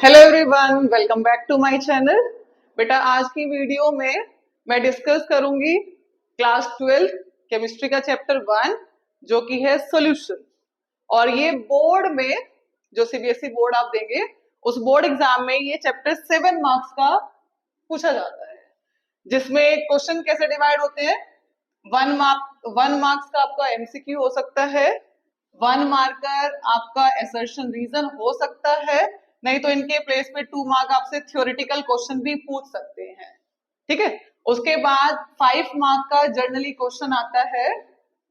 Hello everyone, welcome back to my channel. बेटा आज की वीडियो में मैं डिस्कस करूंगी क्लास 12 केमिस्ट्री का चैप्टर 1 जो कि है सॉल्यूशन। और ये बोर्ड में जो सीबीएसई बोर्ड आप देंगे उस बोर्ड एग्जाम में ये चैप्टर 7 मार्क्स का पूछा जाता है, जिसमें क्वेश्चन कैसे डिवाइड होते हैं। 1 मार्क्स का आपका एमसीक्यू हो सकता है, 1 मार्कर आपका असर्शन रीजन हो सकता है, नहीं तो इनके प्लेस पे 2 मार्क आपसे थ्योरेटिकल क्वेश्चन भी पूछ सकते हैं। ठीक है, उसके बाद 5 मार्क का जर्नली क्वेश्चन आता है।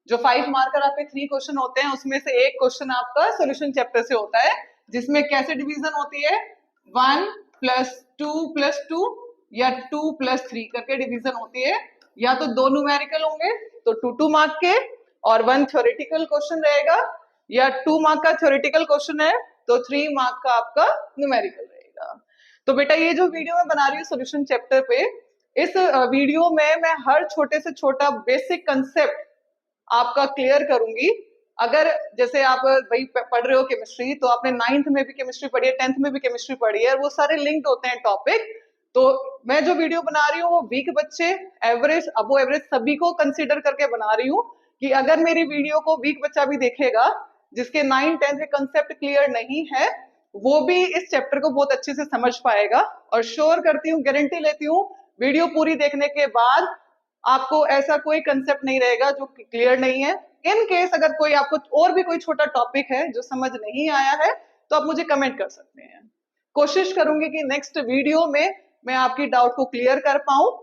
जो 5 मार्कर आपके 3 क्वेश्चन होते हैं उसमें से एक क्वेश्चन आपका सॉल्यूशन चैप्टर से होता है, जिसमें कैसे डिवीजन होती है 1+2+2 या 2+3 करके डिवीजन होती है। या तो 2 न्यूमेरिकल होंगे तो 2 मार्क के और 1 थ्योरेटिकल क्वेश्चन रहेगा, या 2 मार्क का थ्योरेटिकल क्वेश्चन है तो 3 मार्क का आपका न्यूमेरिकल रहेगा। तो बेटा ये जो वीडियो मैं बना रही हूँ सॉल्यूशन चैप्टर पे, इस वीडियो में मैं हर छोटे से छोटा बेसिक कंसेप्ट आपका क्लियर करूंगी। अगर जैसे आप भाई पढ़ रहे हो केमिस्ट्री तो आपने 9th में भी केमिस्ट्री पढ़ी है, 10th में भी केमिस्ट्री पढ़ी है, वो सारे लिंक्ड होते हैं टॉपिक। तो मैं जो वीडियो बना रही हूँ वो वीक बच्चे, एवरेज, अबो एवरेज सभी को कंसीडर करके बना रही हूँ कि अगर मेरी वीडियो को वीक बच्चा भी देखेगा जिसके 9th 10th के कंसेप्ट क्लियर नहीं है, वो भी इस चैप्टर को बहुत अच्छे से समझ पाएगा। और श्योर करती हूँ, गारंटी लेती हूँ, वीडियो पूरी देखने के बाद आपको ऐसा कोई कंसेप्ट नहीं रहेगा जो क्लियर नहीं है। इन केस अगर कोई आपको और भी कोई छोटा टॉपिक है जो समझ नहीं आया है तो आप मुझे कमेंट कर सकते हैं। कोशिश करूंगी कि नेक्स्ट वीडियो में मैं आपकी डाउट को क्लियर कर पाऊं।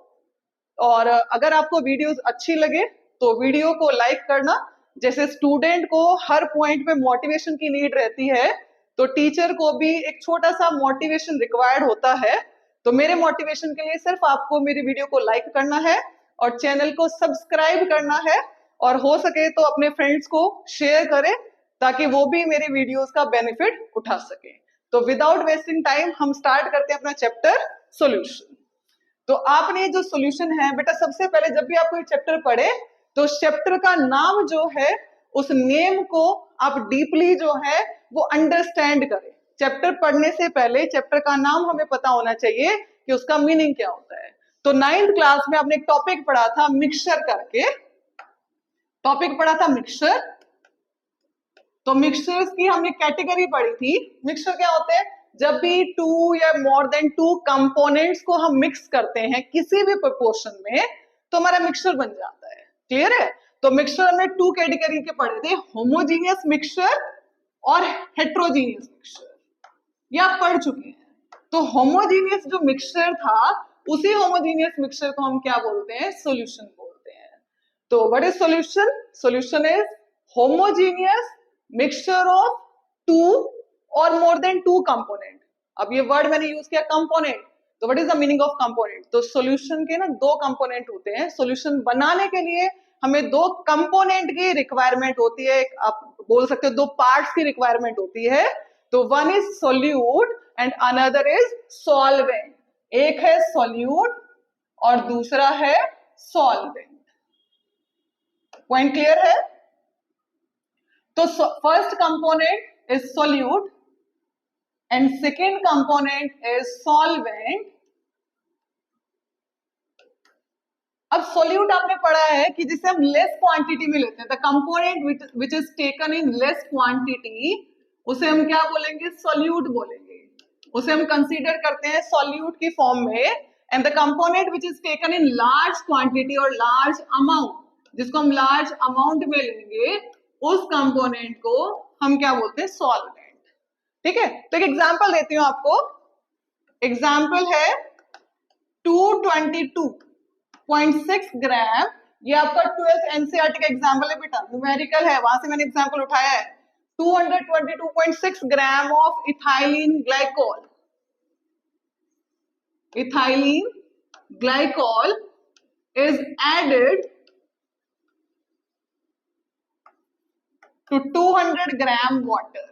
और अगर आपको वीडियोस अच्छी लगे तो वीडियो को लाइक करना। जैसे स्टूडेंट को हर पॉइंट पे मोटिवेशन की नीड रहती है, तो टीचर को भी एक छोटा सा मोटिवेशन रिक्वायर्ड होता है। तो मेरे मोटिवेशन के लिए सिर्फ आपको मेरी वीडियो को लाइक करना है और चैनल को सब्सक्राइब करना है, और हो सके तो अपने फ्रेंड्स को शेयर करें ताकि वो भी मेरे वीडियोस का बेनिफिट उठा सके। तो विदाउट वेस्टिंग टाइम हम स्टार्ट करते हैं अपना चैप्टर सॉल्यूशन। तो आपने जो सॉल्यूशन है बेटा, सबसे पहले जब भी आप कोई चैप्टर पढ़े तो उस चैप्टर का नाम जो है उस नेम को आप डीपली जो है वो अंडरस्टैंड करें। चैप्टर पढ़ने से पहले चैप्टर का नाम हमें पता होना चाहिए कि उसका मीनिंग क्या होता है। तो 9th क्लास में आपने एक टॉपिक पढ़ा था मिक्सचर करके, टॉपिक पढ़ा था मिक्सचर। तो मिक्सचर्स की हमने कैटेगरी पढ़ी थी। मिक्सचर क्या होते हैं? जब भी 2 या मोर देन 2 कंपोनेंट्स को हम मिक्स करते हैं किसी भी प्रोपोर्शन में तो हमारा मिक्सचर बन जाता है। क्लियर है? तो मिक्सचर हमने 2 कैटेगरी के पढ़े थे, होमोजीनियस मिक्सचर और हेट्रोजीनियस मिक्सचर। ये आप पढ़ चुके हैं। तो होमोजीनियस जो मिक्सचर था उसी होमोजीनियस मिक्सचर को हम क्या बोलते हैं? सॉल्यूशन बोलते हैं। तो what is solution? Solution is homogeneous mixture of 2 और मोर देन 2 कंपोनेंट। अब ये वर्ड मैंने यूज किया कंपोनेंट, तो what is the meaning of component? तो सॉल्यूशन के ना 2 कंपोनेंट होते हैं। सॉल्यूशन बनाने के लिए हमें 2 कंपोनेंट की रिक्वायरमेंट होती है, आप बोल सकते हो 2 पार्ट्स की रिक्वायरमेंट होती है। तो one is solute and another is solvent. एक है सोल्यूट और दूसरा है सॉल्वेंट। पॉइंट क्लियर है? तो first component is solute and second component is solvent. अब सोल्यूट आपने पढ़ा है कि जिसे हम लेस क्वांटिटी में लेते हैं, the component which is taken in less quantity, उसे हम क्या बोलेंगे? सोल्यूट बोलेंगे। उसे हम कंसीडर करते हैं सोल्यूट की फॉर्म में। And the component which is taken in large quantity और लार्ज अमाउंट, जिसको हम लार्ज अमाउंट में लेंगे, उस कंपोनेंट को हम क्या बोलते हैं? सॉल्वेंट। ठीक है, तो एक एग्जांपल देती हूं आपको। एग्जांपल है 222.6 ग्राम। ये आपका 12th एनसीईआरटी का एग्जांपल है बेटा, न्यूमेरिकल है, वहां से मैंने एग्जांपल उठाया है। 222.6 gram of ethylene glycol. Ethylene glycol is added to 200 gram water.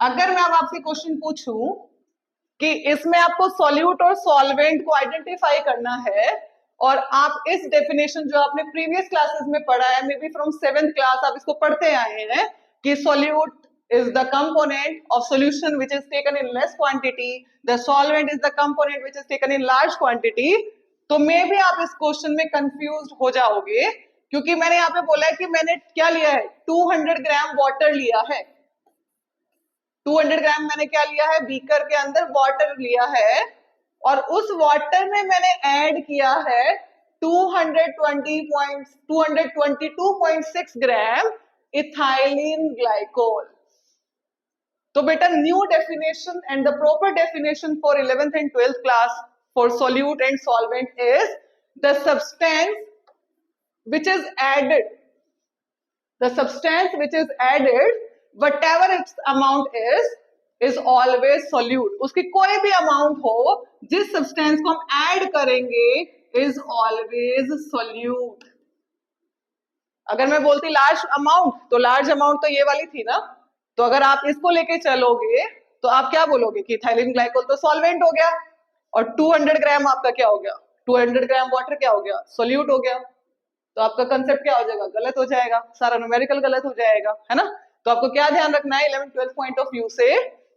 अगर मैं अब आपसे क्वेश्चन पूछूं कि इसमें आपको सॉल्यूट और सॉल्वेंट को आइडेंटिफाई करना है, और आप इस डेफिनेशन जो आपने प्रीवियस क्लासेस में पढ़ा है, may be from 7th class आप इसको पढ़ते आए हैं कि solute is the component of solution which is taken in less quantity, the solvent is the component which is taken in large quantity. तो मे भी आप इस क्वेश्चन में कंफ्यूज हो जाओगे, क्योंकि मैंने यहाँ पे बोला है कि मैंने क्या लिया है, 200 ग्राम वाटर लिया है, 200 ग्राम मैंने क्या लिया है, बीकर के अंदर वाटर लिया है, और उस वाटर में मैंने ऐड किया है 222.6 ग्राम इथाइलिन ग्लाइकोल. तो बेटा new definition and the proper definition for 11th and 12th class for solute and solvent is the substance which is added, the substance which is added whatever its amount is always solute. उसकी कोई भी amount हो, जिस substance को हम add करेंगे is always solute. अगर मैं बोलती लार्ज अमाउंट, तो लार्ज अमाउंट तो ये वाली थी ना, तो अगर आप इसको लेके चलोगे तो आप क्या बोलोगे कि इथाइलिन ग्लाइकोल तो सॉल्वेंट हो गया, और 200 ग्राम आपका क्या हो गया, 200 ग्राम वाटर क्या हो गया, सोल्यूट हो गया. तो आपका कंसेप्ट क्या हो जाएगा, गलत हो जाएगा, सारा न्यूमेरिकल गलत हो जाएगा, है ना. तो आपको क्या ध्यान रखना है 11th-12th पॉइंट ऑफ व्यू से,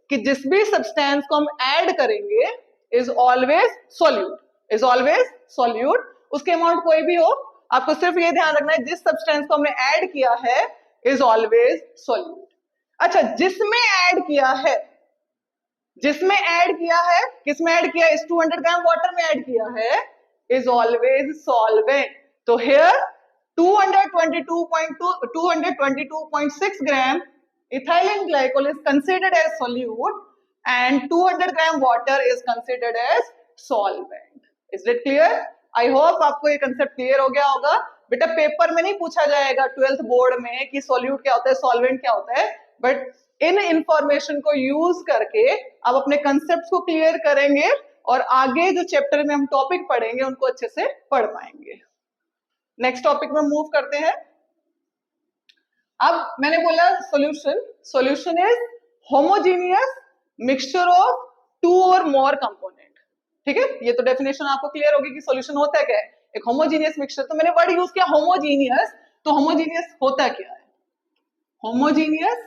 कि जिस भी सब्सटेंस को हम ऐड करेंगे is always solute, is always solute. उसके अमाउंट कोई भी हो, आपको सिर्फ ये ध्यान रखना है जिस सब्सटेंस को हमने ऐड किया है इज ऑलवेज सोल्यूट. अच्छा, जिसमें ऐड किया है, जिसमें ऐड किया है, किसमें ऐड किया है, इस 200 ग्राम वाटर में ऐड किया है इज ऑलवेज सॉल्वेंट. तो here 222.6 gram ethylene glycol is considered as solute and 200 gram water is considered as solvent. Is it clear? I hope आपको ये कंसेप्ट क्लियर हो गया होगा. बेटा पेपर में नहीं पूछा जाएगा 12th बोर्ड में कि सॉल्यूट क्या होता है, सॉल्वेंट क्या होता है, बट इन इंफॉर्मेशन को यूज करके आप अपने कंसेप्ट को क्लियर करेंगे और आगे जो चैप्टर में हम टॉपिक पढ़ेंगे उनको अच्छे से पढ़ पाएंगे. नेक्स्ट टॉपिक में मूव करते हैं. अब मैंने बोला solution, solution is homogeneous mixture of two और मोर कंपोनेंट. ठीक है, ये तो डेफिनेशन आपको क्लियर होगी कि सॉल्यूशन होता है क्या है, एक होमोजेनियस मिक्सचर. तो मैंने वर्ड यूज किया होमोजेनियस, तो होमोजेनियस होता क्या है, होमोजेनियस,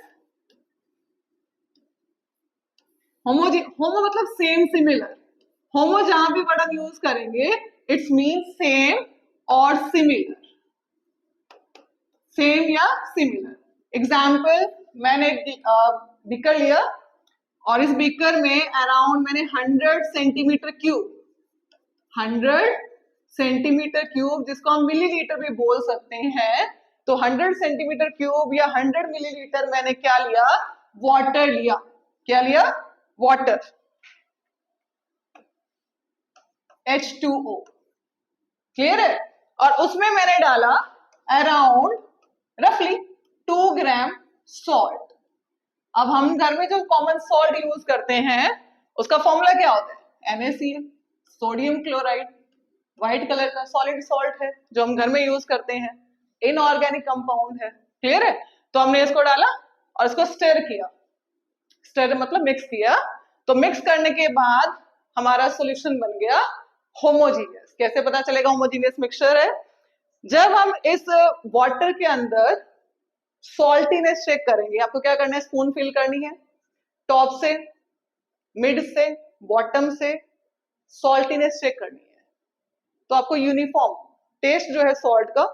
होमो मतलब सेम सिमिलर, होमो जहां भी वर्ड हम यूज करेंगे इट्स मीन सेम और सिमिलर, सेम या सिमिलर. एग्जाम्पल, मैंने एक बीकर लिया और इस बीकर में अराउंड मैंने 100 सेंटीमीटर क्यूब, 100 सेंटीमीटर क्यूब जिसको हम मिलीलीटर भी बोल सकते हैं, तो 100 सेंटीमीटर क्यूब या 100 मिलीलीटर मैंने क्या लिया, वाटर लिया. क्या लिया, वाटर, H2O. क्लियर है. और उसमें मैंने डाला अराउंड रफली 2 ग्राम सॉल्ट. अब हम घर में जो कॉमन सॉल्ट यूज करते हैं उसका फॉर्मूला क्या होता है, NaCl, sodium chloride, white colour का सॉलिड सॉल्ट है जो हम घर में यूज करते हैं, इनऑर्गेनिक कंपाउंड है. क्लियर है. तो हमने इसको डाला और इसको स्टर किया, स्टर मतलब मिक्स किया. तो मिक्स करने के बाद हमारा सॉल्यूशन बन गया होमोजीनियस. कैसे पता चलेगा होमोजीनियस मिक्सचर है, जब हम इस वाटर के अंदर सॉल्टीनेस चेक करेंगे. आपको क्या करना है, स्पून फिल करनी है, टॉप से, मिड से, बॉटम से सॉल्टीनेस चेक करनी है. तो आपको यूनिफॉर्म टेस्ट जो है सॉल्ट का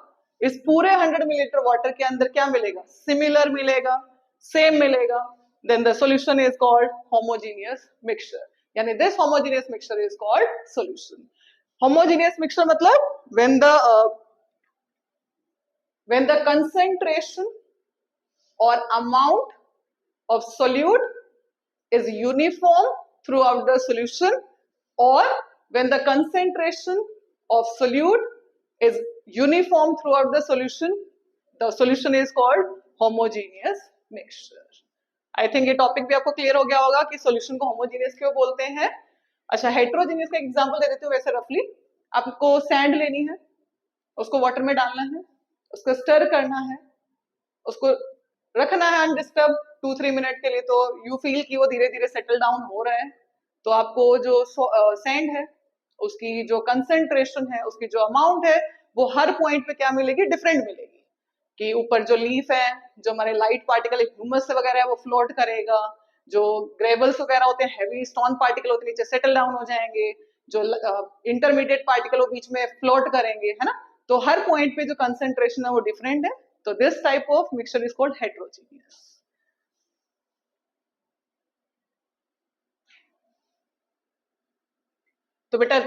इस पूरे 100 मिलीलीटर वाटर के अंदर क्या मिलेगा, सिमिलर मिलेगा, सेम मिलेगा. Then the solution is called homogeneous mixture. यानी this homogeneous mixture is called solution. Homogeneous mixture मतलब when the concentration or amount of solute is uniform throughout the solution, or when the concentration of solute is uniform throughout the solution is called homogeneous mixture. I think ये topic भी आपको clear हो गया होगा कि solution को homogeneous क्यों बोलते हैं. अच्छा, हेट्रोजेनियस का एग्जांपल दे देती हूँ. वैसे रफली आपको सैंड लेनी है, उसको वाटर में डालना है, उसको स्टर करना है, उसको रखना है अनडिस्टर्ब 2-3 मिनट के लिए. तो यू फील कि वो धीरे धीरे सेटल डाउन हो रहा है. तो आपको जो सैंड है उसकी जो कंसेंट्रेशन है, उसकी जो अमाउंट है, वो हर पॉइंट पे क्या मिलेगी, डिफरेंट मिलेगी. कि ऊपर जो लीफ है, जो हमारे लाइट पार्टिकल ह्यूमस वगैरह है वो फ्लोट करेगा, जो ग्रेवल्स वगैरह होते हैं हैवी स्टोन पार्टिकल होते हैं नीचे सेटल डाउन हो जाएंगे, जो इंटरमीडिएट पार्टिकल वो बीच में फ्लोट करेंगे, है ना। तो हर पॉइंट पे जो कंसेंट्रेशन है वो डिफरेंट है, तो this type of mixture is called heterogeneous. तो बेटा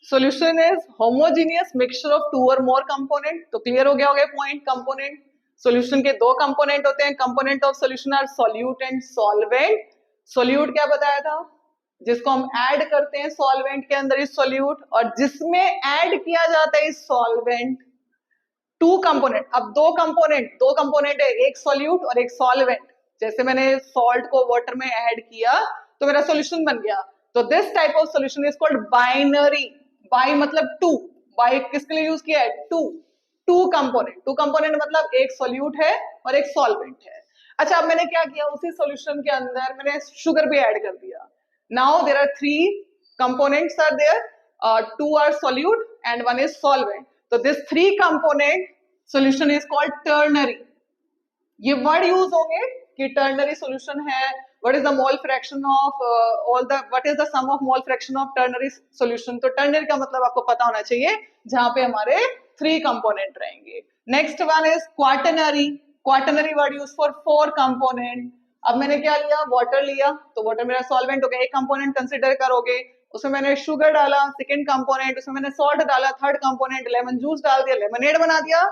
solution is homogeneous mixture of two or more component। तो क्लियर हो गया होगा पॉइंट। कंपोनेंट सॉल्यूशन के दो कंपोनेंट होते हैं, component of solution are solute and solvent. Solute क्या बताया था, जिसको हम ऐड करते हैं सॉल्वेंट के अंदर इज सॉल्यूट, और जिसमें ऐड किया जाता है इज सॉल्वेंट। टू कंपोनेंट, अब दो कंपोनेंट है, एक सॉल्यूट और एक सॉल्वेंट। जैसे मैंने सॉल्ट को वाटर में ऐड किया तो मेरा सॉल्यूशन बन गया, तो this type of solution is called binary. By मतलब टू, बाई किसके लिए यूज किया है, टू कंपोनेंट मतलब एक सॉल्यूट है और एक सॉल्वेंट है। अच्छा, अब मैंने क्या किया, उसी सॉल्यूशन के अंदर मैंने शुगर भी ऐड कर दिया। Now there are three components are there, two are solute and one is solvent. तो this three component solution is called ternary. ये वर्ड यूज होंगे कि टर्नरी सॉल्यूशन है, what is the mole fraction of what is the sum of mole fraction of ternary solution। तो ternary का मतलब आपको पता होना चाहिए, जहां पे हमारे थ्री कंपोनेंट रहेंगे। Next one is quaternary. Quaternary word use for four component. अब मैंने क्या लिया, वाटर लिया, तो वाटर मेरा सॉल्वेंट हो गया, एक कंपोनेंट कंसिडर करोगे, उसमें मैंने शुगर डाला, सेकंड कंपोनेंट, उसमें मैंने सॉल्ट डाला, थर्ड कंपोनेंट लेमन जूस डाल दिया, लेमनेड बना दिया।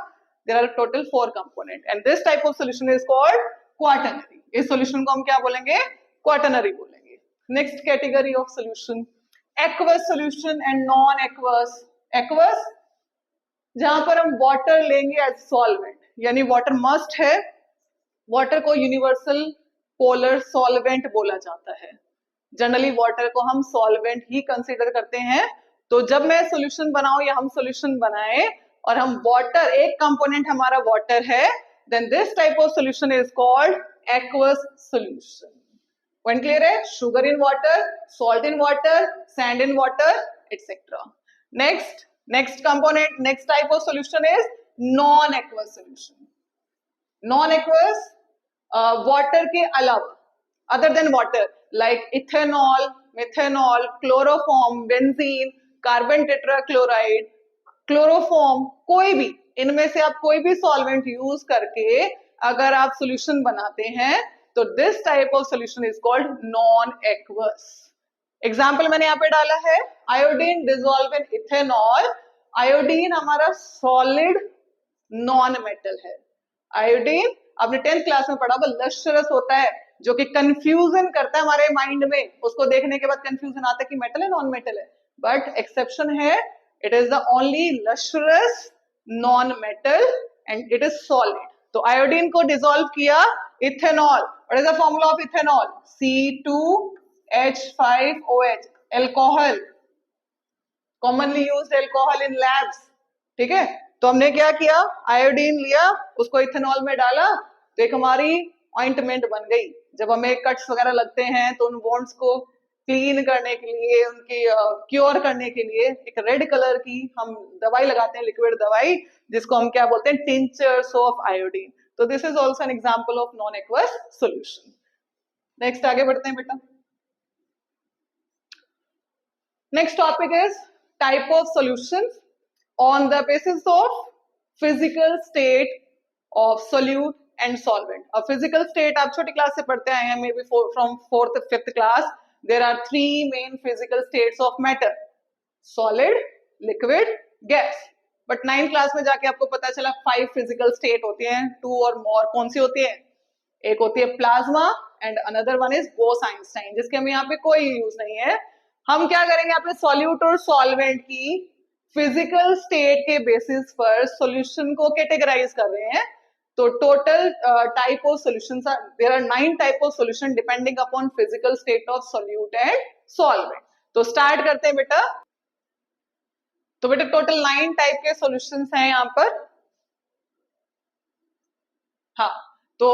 There are total four component and this type of solution is called quaternary. इस सॉल्यूशन को हम क्या बोलेंगे, क्वाटरनरी बोलेंगे। Next category of solution, aqueous solution and non aqueous. Aqueous जहां पर हम वाटर लेंगे एज सॉल्वेंट, यानी वाटर मस्ट है, वाटर को यूनिवर्सल पोलर सॉल्वेंट बोला जाता है। जनरली वाटर को हम सॉल्वेंट ही कंसीडर करते हैं। तो जब मैं सॉल्यूशन बनाऊं या हम सॉल्यूशन बनाए और हम वाटर, एक कंपोनेंट हमारा वाटर है, then this type of solution is called aqueous solution। When clear है, sugar in water, salt in water, sand in water, etc। next component, next type of solution is non aqueous solution। non aqueous water के अलावा, other than water like ethanol, methanol, chloroform, benzene, carbon tetrachloride, chloroform, कोई भी इनमें से आप कोई भी solvent use करके अगर आप सॉल्यूशन बनाते हैं तो this type of solution is called non aqueous. Example मैंने यहाँ पे डाला है, iodine dissolve in ethanol. Iodine हमारा सॉलिड नॉन मेटल है। आयोडीन आपने 10th क्लास में पढ़ा होगा, लश्चरस होता है, जो कि कंफ्यूजन करता है हमारे माइंड में, उसको देखने के बाद कंफ्यूजन आता है कि मेटल है नॉन मेटल है, बट एक्सेप्शन है, it is the only lustrous non-metal and it is solid। तो आयोडीन को डिसॉल्व किया ethanol. What is the formula of ethanol, C2H5OH, alcohol, commonly used alcohol in labs. ठीक है, तो हमने क्या किया, आयोडीन लिया, उसको इथेनॉल में डाला, तो एक हमारी ऑइंटमेंट बन गई। जब हमें कट्स वगैरह लगते हैं तो उन वॉन्ड्स को क्लीन करने के लिए, उनकी क्योर करने के लिए एक रेड कलर की हम दवाई लगाते हैं, लिक्विड दवाई, जिसको हम क्या बोलते हैं, टिंचर्स ऑफ आयोडीन। तो this is also an example of non aqueous solution. Next आगे बढ़ते हैं बेटा। Next topic is type of solutions on the basis of physical state of solute and solvent. अब फिजिकल स्टेट आप छोटी class से पढ़ते आए हैं, may be from 4th 5th class. There are three main physical states of matter: solid, liquid, gas। But 9th class में जाके आपको पता चला 5 physical state होती हैं, 2 और more। कौन सी होती है, एक होती है plasma and another one is Bose Einstein, जिसके हमें यहाँ पे कोई यूज नहीं है। हम क्या करेंगे, यहाँ पे सॉल्यूट और सॉल्वेंट की फिजिकल स्टेट के बेसिस पर सॉल्यूशन को कैटेगराइज कर रहे हैं। तो total type of solutions are, there are 9 type of solution depending upon physical state of solute and solvent. तो स्टार्ट करते हैं बेटा। तो बेटा टोटल 9 टाइप के सॉल्यूशंस हैं यहाँ पर। हाँ, तो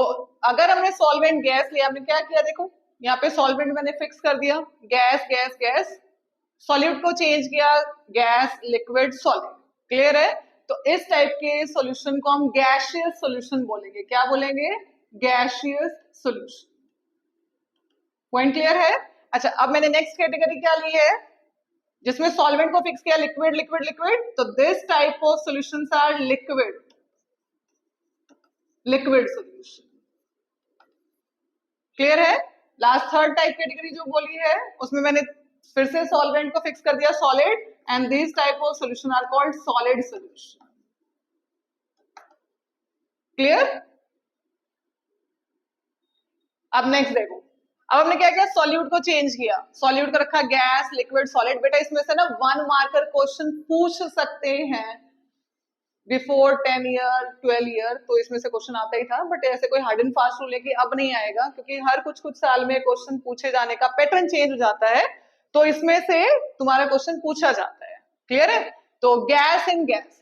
अगर हमने सॉल्वेंट गैस लिया, हमने क्या किया, देखो यहाँ पे सॉल्वेंट मैंने फिक्स कर दिया, गैस गैस गैस, सॉल्यूट को चेंज किया, गैस लिक्विड सॉलिड। क्लियर है, तो इस टाइप के सॉल्यूशन को हम गैसियस सॉल्यूशन बोलेंगे। क्या बोलेंगे? Gaseous solution. पॉइंट क्लियर है? अच्छा, अब मैंने नेक्स्ट कैटेगरी क्या ली है जिसमें सॉल्वेंट को फिक्स किया, लिक्विड लिक्विड लिक्विड। तो this type of solutions are liquid, liquid solution. Clear है? लास्ट थर्ड टाइप कैटेगरी जो बोली है उसमें मैंने फिर से सॉल्वेंट को फिक्स कर दिया solid, and this type of solution are called solid solution. Clear? अब नेक्स्ट देखो, अब हमने क्या किया, सॉल्यूट को चेंज किया, सॉल्यूट को रखा गैस, लिक्विड, सॉलिड। बेटा इसमें से ना 1 मार्कर क्वेश्चन पूछ सकते हैं बिफोर 10 ईयर 12 ईयर, तो इसमें से क्वेश्चन आता ही था, बट ऐसे कोई हार्ड एंड फास्ट रूल है कि अब नहीं आएगा, क्योंकि हर कुछ कुछ साल में क्वेश्चन पूछे जाने का पैटर्न चेंज हो जाता है, तो इसमें से तुम्हारा क्वेश्चन पूछा जाता है। क्लियर है? तो गैस इन गैस,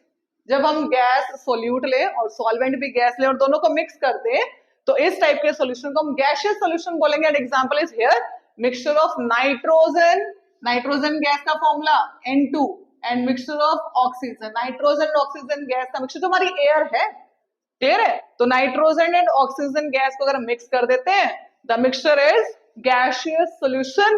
जब हम गैस सोल्यूट ले और सॉल्वेंट भी गैस ले और दोनों को मिक्स कर दे, तो इस टाइप के सॉल्यूशन को हम गैसियस सॉल्यूशन बोलेंगे। And example is here mixture of nitrogen, nitrogen gas का formula N2, and mixture of oxygen, nitrogen oxygen gas का मिक्सचर जो हमारी एयर है। क्लियर है? तो नाइट्रोजन एंड ऑक्सीजन गैस को अगर मिक्स कर देते हैं, the mixture is gaseous solution,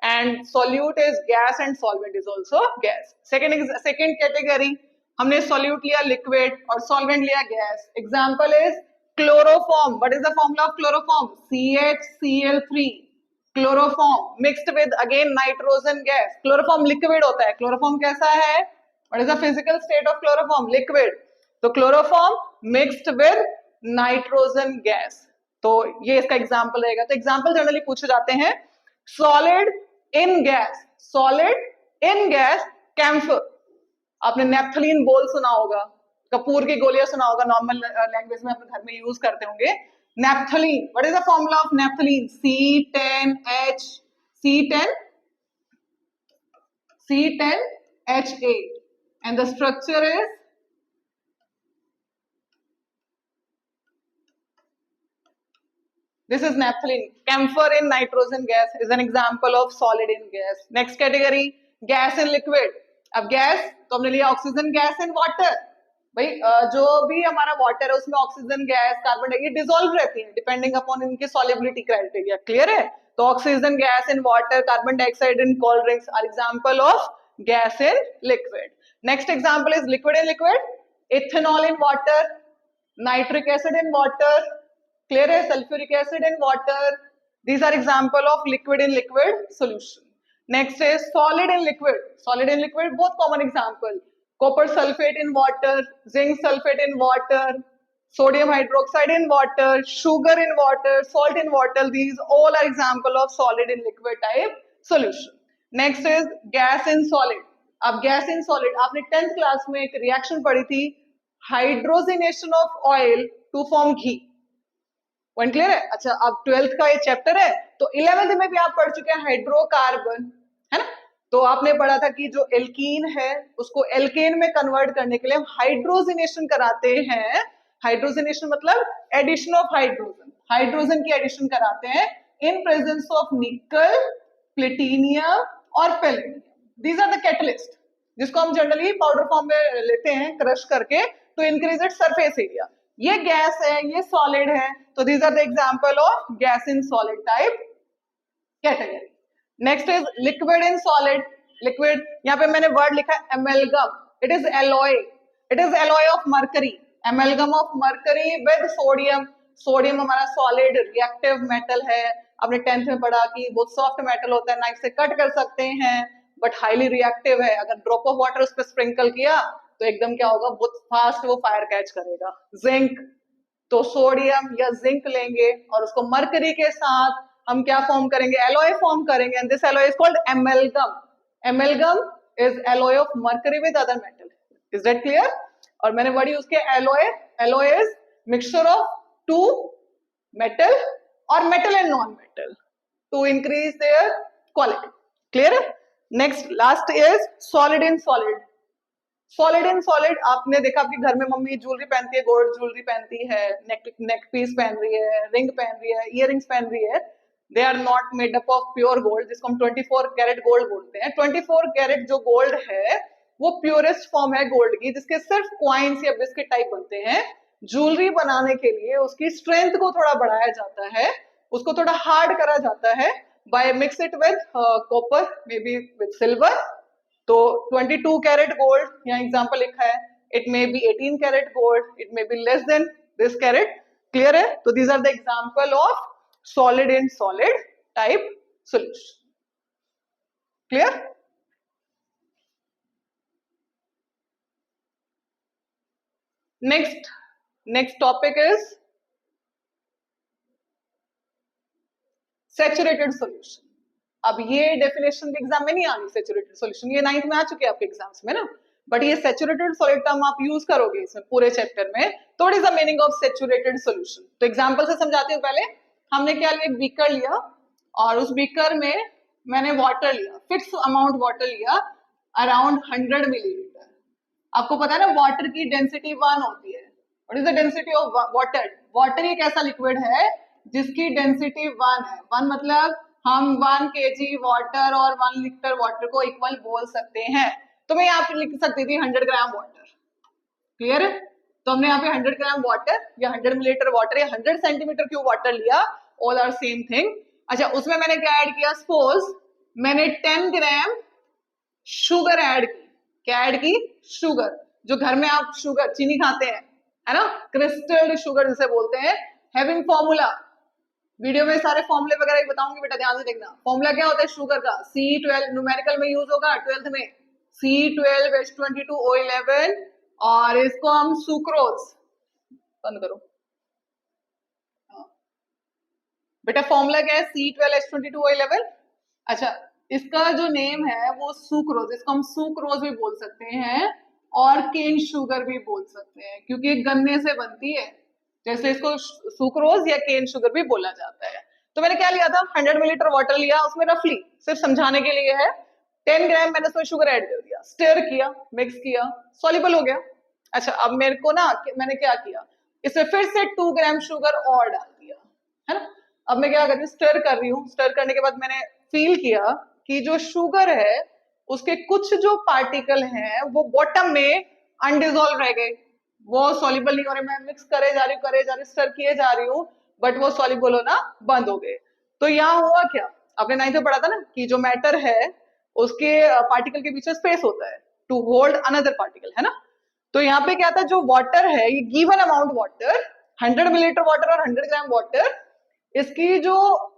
and solute is gas and solvent is also gas. Second category, हमने सॉल्यूट लिया लिक्विड और सॉल्वेंट लिया gas. Example is chloroform. What is the formula of chloroform? CHCl3, chloroform mixed with again nitrogen gas. Chloroform liquid होता है। Chloroform कैसा है? What is the physical state of chloroform? Liquid. तो chloroform mixed with nitrogen gas, तो ये इसका example रहेगा। तो एग्जांपल जनरली पूछे जाते हैं solid in gas, solid in gas camphor. आपने नेप्थलीन बोल सुना होगा, कपूर की गोलियां सुना होगा, नॉर्मल लैंग्वेज में अपने घर में यूज करते होंगे। Naphthalene, what is the formula of naphthalene? C10H8, and the structure is this is naphthalene. Camphor in nitrogen gas is an example of solid in gas. Next category, gas in liquid. अब gas तो हमने लिया oxygen gas in water. भाई जो भी हमारा water है उसमें oxygen gas, carbon dioxide dissolve रहती है डिपेंडिंग अपॉन इनकी सॉल्युबिलिटी क्राइटेरिया। क्लियर है? तो oxygen gas in water, carbon dioxide in cold drinks are example of gas in liquid. Next example is liquid in liquid, ethanol in water, nitric acid in water, clear है, sulphuric acid in water, these are example of liquid in liquid solution. Next is solid in liquid. Solid in liquid, both common example, copper sulfate in water, zinc sulfate in water, sodium hydroxide in water, sugar in water, salt in water. These all are example of solid in liquid type solution. Next is gas in solid. अब gas in solid, आपने 10th class में एक reaction पढ़ी थी, hydrogenation of oil to form ghee. Point clear है? अच्छा, अब 12th का ये चैप्टर है, तो 11th में भी आप पढ़ चुके हैं हाइड्रोकार्बन, है ना? तो आपने पढ़ा था कि जो एल्कीन है उसको एल्केन में कन्वर्ट करने के लिए हम हाइड्रोजिनेशन कराते हैं। हाइड्रोजिनेशन मतलब एडिशन ऑफ हाइड्रोजन, हाइड्रोजन की एडिशन कराते हैं in presence of nickel, platinum और palladium. These are the catalyst जिसको हम जनरली पाउडर फॉर्म में लेते हैं क्रश करके to increase it surface area. ये गैस है, ये सॉलिड है, तो these are the example of gas in solid type category. Next is liquid in solid. Liquid, यहाँ पे मैंने वर्ड लिखा है amalgam, it is alloy, it is alloy of mercury, amalgam of mercury with sodium. Sodium हमारा solid reactive metal है, आपने 10th में पढ़ा कि बहुत सॉफ्ट मेटल होता है, नाइफ से कट कर सकते हैं, बट हाईली रिएक्टिव है। अगर ड्रॉप ऑफ वाटर उस पर स्प्रिंकल किया तो एकदम क्या होगा, बहुत फास्ट वो फायर कैच करेगा। जिंक, तो सोडियम या जिंक लेंगे और उसको मरकरी के साथ हम क्या फॉर्म करेंगे, एलॉय फॉर्म करेंगे, and this alloy is called amalgam. Amalgam is alloy of mercury with other metal. Is that clear? और मैंने वर्ड यूज किया alloy. Alloy is mixture of two metal और metal and non metal to increase their quality. Clear है? Next last is solid in solid. Solid in solid, आपने देखा आपके घर में मम्मी ज्वेलरी पहनती है, गोल्ड ज्वेलरी पहनती है, नेक पीस पहन रही है, रिंग पहन रही है, इयररिंग्स पहन रही है, they are not made up of pure gold, जिसको हम 24 कैरेट गोल्ड बोलते हैं। 24 कैरेट जो गोल्ड है वो प्योरेस्ट फॉर्म है गोल्ड की, जिसके सिर्फ कॉइन्स या बिस्किट टाइप बनते हैं। ज्वेलरी बनाने के लिए उसकी स्ट्रेंथ को थोड़ा बढ़ाया जाता है, उसको थोड़ा हार्ड करा जाता है by mix it with copper, may be with silver. तो 22 कैरेट गोल्ड यहाँ एग्जांपल लिखा है, it may be 18 carat gold, it may be less than this carat. Clear है? तो these are the example of solid in solid type solution. Clear? Next topic is saturated solution. अब ये definition के exam में नहीं आनी saturated solution, ये 9th में आ चुके हैं आपके एग्जाम्स में ना, बट ये सैचुरेटेड सॉलिड टर्म आप यूज करोगे इसमें पूरे चैप्टर में। तो what is the meaning of saturated solution? तो एग्जांपल से समझाती हूँ। पहले हमने क्या लिया, एक बीकर लिया और उस बीकर में मैंने वाटर लिया, फिक्स अमाउंट वाटर लिया, अराउंड 100 मिलीलीटर। आपको पता है ना वाटर की डेंसिटी 1 होती है। What is the density of water? Water एक ऐसा लिक्विड है जिसकी डेंसिटी 1 है। 1 मतलब हम 1 kg वाटर और 1 लीटर वाटर को इक्वल बोल सकते हैं। तो मैं यहाँ पे लिख सकती थी 100 ग्राम वाटर। क्लियर है? तो हमने यहाँ पे 100 ग्राम वाटर या 100 मिलीलीटर वाटर या 100 सेंटीमीटर क्यूब वाटर लिया, ऑल आर सेम थिंग। अच्छा, उसमें मैंने क्या ऐड किया? सपोज मैंने 10 ग्राम शुगर ऐड की। क्या ऐड की? शुगर। जो घर में आप शुगर चीनी खाते हैं, है ना, क्रिस्टल्ड शुगर जिसे बोलते हैं, हैविंग फॉर्मूला। वीडियो में सारे फॉर्मूले वगैरह बताऊंगी, बेटा ध्यान से देखना। फॉर्मूला क्या होता है शुगर का? C12 न्यूमेरिकल में यूज होगा 12th में, C12H22O11, और इसको हम सुक्रोज, बंद करो बेटा। फॉर्मूला क्या है? C12H22O11। अच्छा, इसका जो नेम है वो सुक्रोज, इसको हम सुक्रोज भी बोल सकते हैं और केन शुगर भी बोल सकते हैं, क्योंकि गन्ने से बनती है, जैसे इसको सुक्रोज या केन शुगर भी बोला जाता है। तो मैंने क्या लिया था? 100 मिलीलीटर वाटर लिया, उसमें रफली सिर्फ समझाने के लिए है 10 ग्राम मैंने उसमें शुगर ऐड कर दिया, स्टर किया, मिक्स किया, सॉल्युबल हो गया। अच्छा, अब मेरे को ना मैंने क्या किया, इसमें फिर से 2 ग्राम शुगर और डाल दिया, है ना। अब मैं क्या कर रही हूँ? स्टर कर रही हूँ। स्टर करने के बाद मैंने फील किया कि जो शुगर है उसके कुछ जो पार्टिकल हैं वो बॉटम में अनडिजोल्व रह गए, वो सॉल्युबल नहीं हो रहे। मैं मिक्स करे जा रही हूँ, स्टर किए जा रही हूँ, बट वो सॉल्युबल होना बंद हो गए। तो यहाँ हुआ क्या? आपने 9th में पढ़ा था ना कि जो मैटर है उसके पार्टिकल के बीच में स्पेस होता है टू होल्ड अनदर पार्टिकल, है ना। तो यहाँ पे क्या था, जो वाटर है ये given amount water, 100 millilitre water और 100 ग्राम वाटर, इसकी जो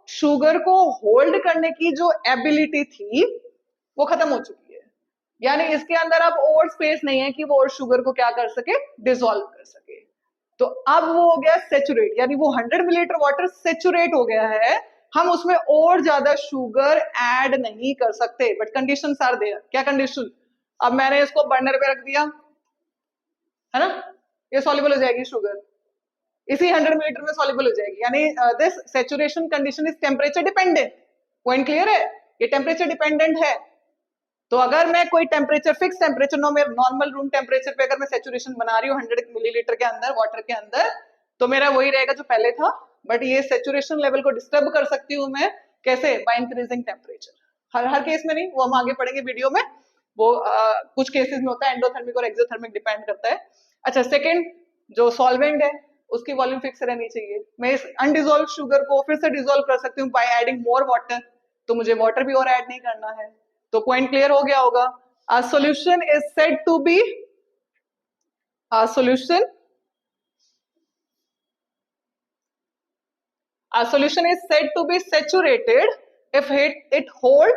शुगर को होल्ड करने की जो एबिलिटी थी वो खत्म हो चुकी है। यानी इसके अंदर अब और स्पेस नहीं है कि वो और शुगर को क्या कर सके, डिसॉल्व कर सके। तो अब वो हो गया सेचुरेट, यानी वो 100 मिलीलीटर वाटर सेचुरेट हो गया है। हम उसमें और ज्यादा शुगर ऐड नहीं कर सकते, बट कंडीशंस आर देयर। क्या कंडीशन? अब मैंने इसको बर्नर पे रख दिया, है ना, ये सॉल्युबल हो जाएगी शुगर, इसी 100 मिलीलीटर में सॉल्युबल हो जाएगी। यानी this saturation condition is temperature dependent. Point clear है? ये टेम्परेचर डिपेंडेंट है। तो अगर मैं कोई temperature, fix temperature, normal room temperature पे अगर मैं सैचुरेशन बना रही हूँ 100 मिलीलीटर के अंदर वाटर के अंदर, तो मेरा वही रहेगा जो पहले था। बट ये सैचुरेशन लेवल को डिस्टर्ब कर सकती हूँ मैं, कैसे? By increasing temperature. Her case में नहीं, वो हम आगे पढ़ेंगे वीडियो में। वो कुछ केसेस में होता है, एंडोथर्मिक और एक्सोथर्मिक डिपेंड करता है। अच्छा, सेकेंड, जो सॉल्वेंट है उसकी वॉल्यूम फिक्स रहनी चाहिए। मैं इस अनडिजोल्व शुगर को फिर से डिजोल्व कर सकती हूँ बाय एडिंग मोर वाटर, तो मुझे वाटर भी और ऐड नहीं करना है। तो पॉइंट क्लियर हो गया होगा। A solution is said to be a solution is said to be saturated if it hold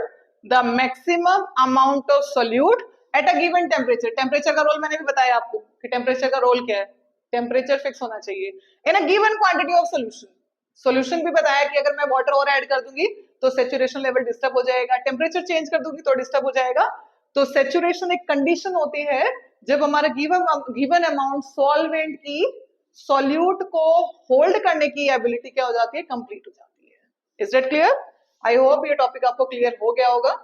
the maximum amount of solute at a given temperature. Temperature का रोल मैंने भी बताया आपको कि टेम्परेचर का रोल क्या है, टेम्परेचर फिक्स होना चाहिए in a given quantity of solution. Solution भी बताया कि अगर मैं वाटर और ऐड कर दूंगी तो सैचुरेशन लेवल डिस्टर्ब हो जाएगा, टेम्परेचर चेंज कर दूंगी तो डिस्टर्ब हो जाएगा। तो सैचुरेशन एक कंडीशन होती है जब हमारा गिवन अमाउंट सॉल्वेंट की सॉल्यूट को होल्ड करने की एबिलिटी क्या हो जाती है, कंप्लीट हो जाती है। Is that clear? I hope ये टॉपिक आपको क्लियर हो गया होगा।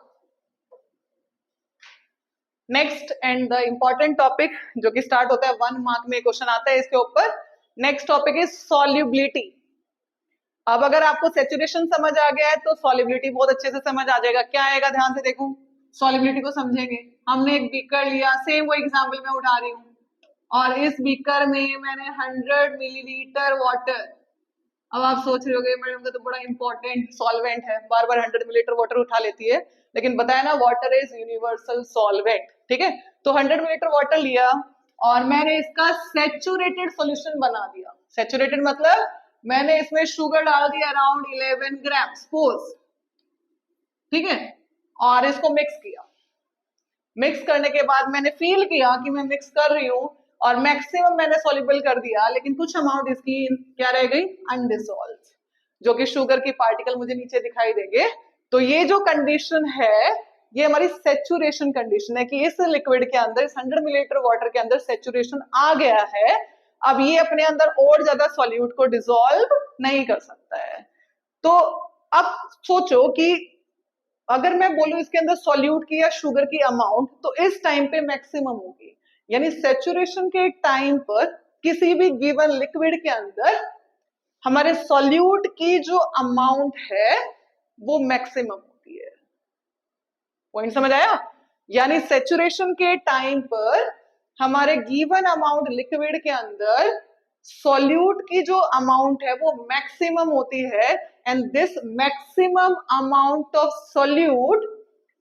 Next and the important topic जो कि स्टार्ट होता है 1 मार्क में क्वेश्चन आता है इसके ऊपर। Next topic is solubility. अब अगर आपको सैचुरेशन समझ आ गया है तो सॉल्युबिलिटी बहुत अच्छे से समझ आ जाएगा। क्या आएगा ध्यान से देखो, सॉलिबिलिटी को समझेंगे। हमने एक बीकर लिया, सेम वो एग्जाम्पल मैं उठा रही हूँ, और इस बीकर में मैंने 100 मिलीलीटर वाटर। अब आप सोच रहे होगे मैडम का तो बड़ा इंपॉर्टेंट सॉल्वेंट है, बार बार 100 मिलीलीटर वाटर उठा लेती है, लेकिन बताया ना वाटर इज यूनिवर्सल सॉल्वेंट, ठीक है। तो 100 मिलीलीटर वाटर लिया और मैंने इसका सेचुरेटेड सॉल्यूशन बना दिया। सेचुरेटेड मतलब मैंने इसमें शुगर डाल दिया अराउंड 11 ग्राम सपोज, ठीक है, और इसको मिक्स किया। मिक्स करने के बाद मैंने फील किया कि मैं मिक्स कर रही हूँ और मैक्सिमम मैंने सॉल्युबल कर दिया, लेकिन कुछ अमाउंट इसकी क्या रह गई, अनडिसॉल्व, जो कि शुगर की पार्टिकल मुझे नीचे दिखाई देंगे। तो ये जो कंडीशन है ये हमारी सेचुरेशन कंडीशन है कि इस लिक्विड के अंदर, इस 100 मिलीलीटर वाटर के अंदर सेचुरेशन आ गया है। अब ये अपने अंदर और ज्यादा सॉल्यूट को डिसॉल्व नहीं कर सकता है। तो अब सोचो कि अगर मैं बोलूं इसके अंदर सॉल्यूट की या शुगर की अमाउंट, तो इस टाइम पे मैक्सिमम होगी, यानी सेचुरेशन के टाइम पर किसी भी गिवन लिक्विड के अंदर हमारे सॉल्यूट की जो अमाउंट है वो मैक्सिमम होती है। पॉइंट समझ आया? यानी सेचुरेशन के टाइम पर हमारे गिवन अमाउंट लिक्विड के अंदर सॉल्यूट की जो अमाउंट है वो मैक्सिमम होती है, and this maximum amount of solute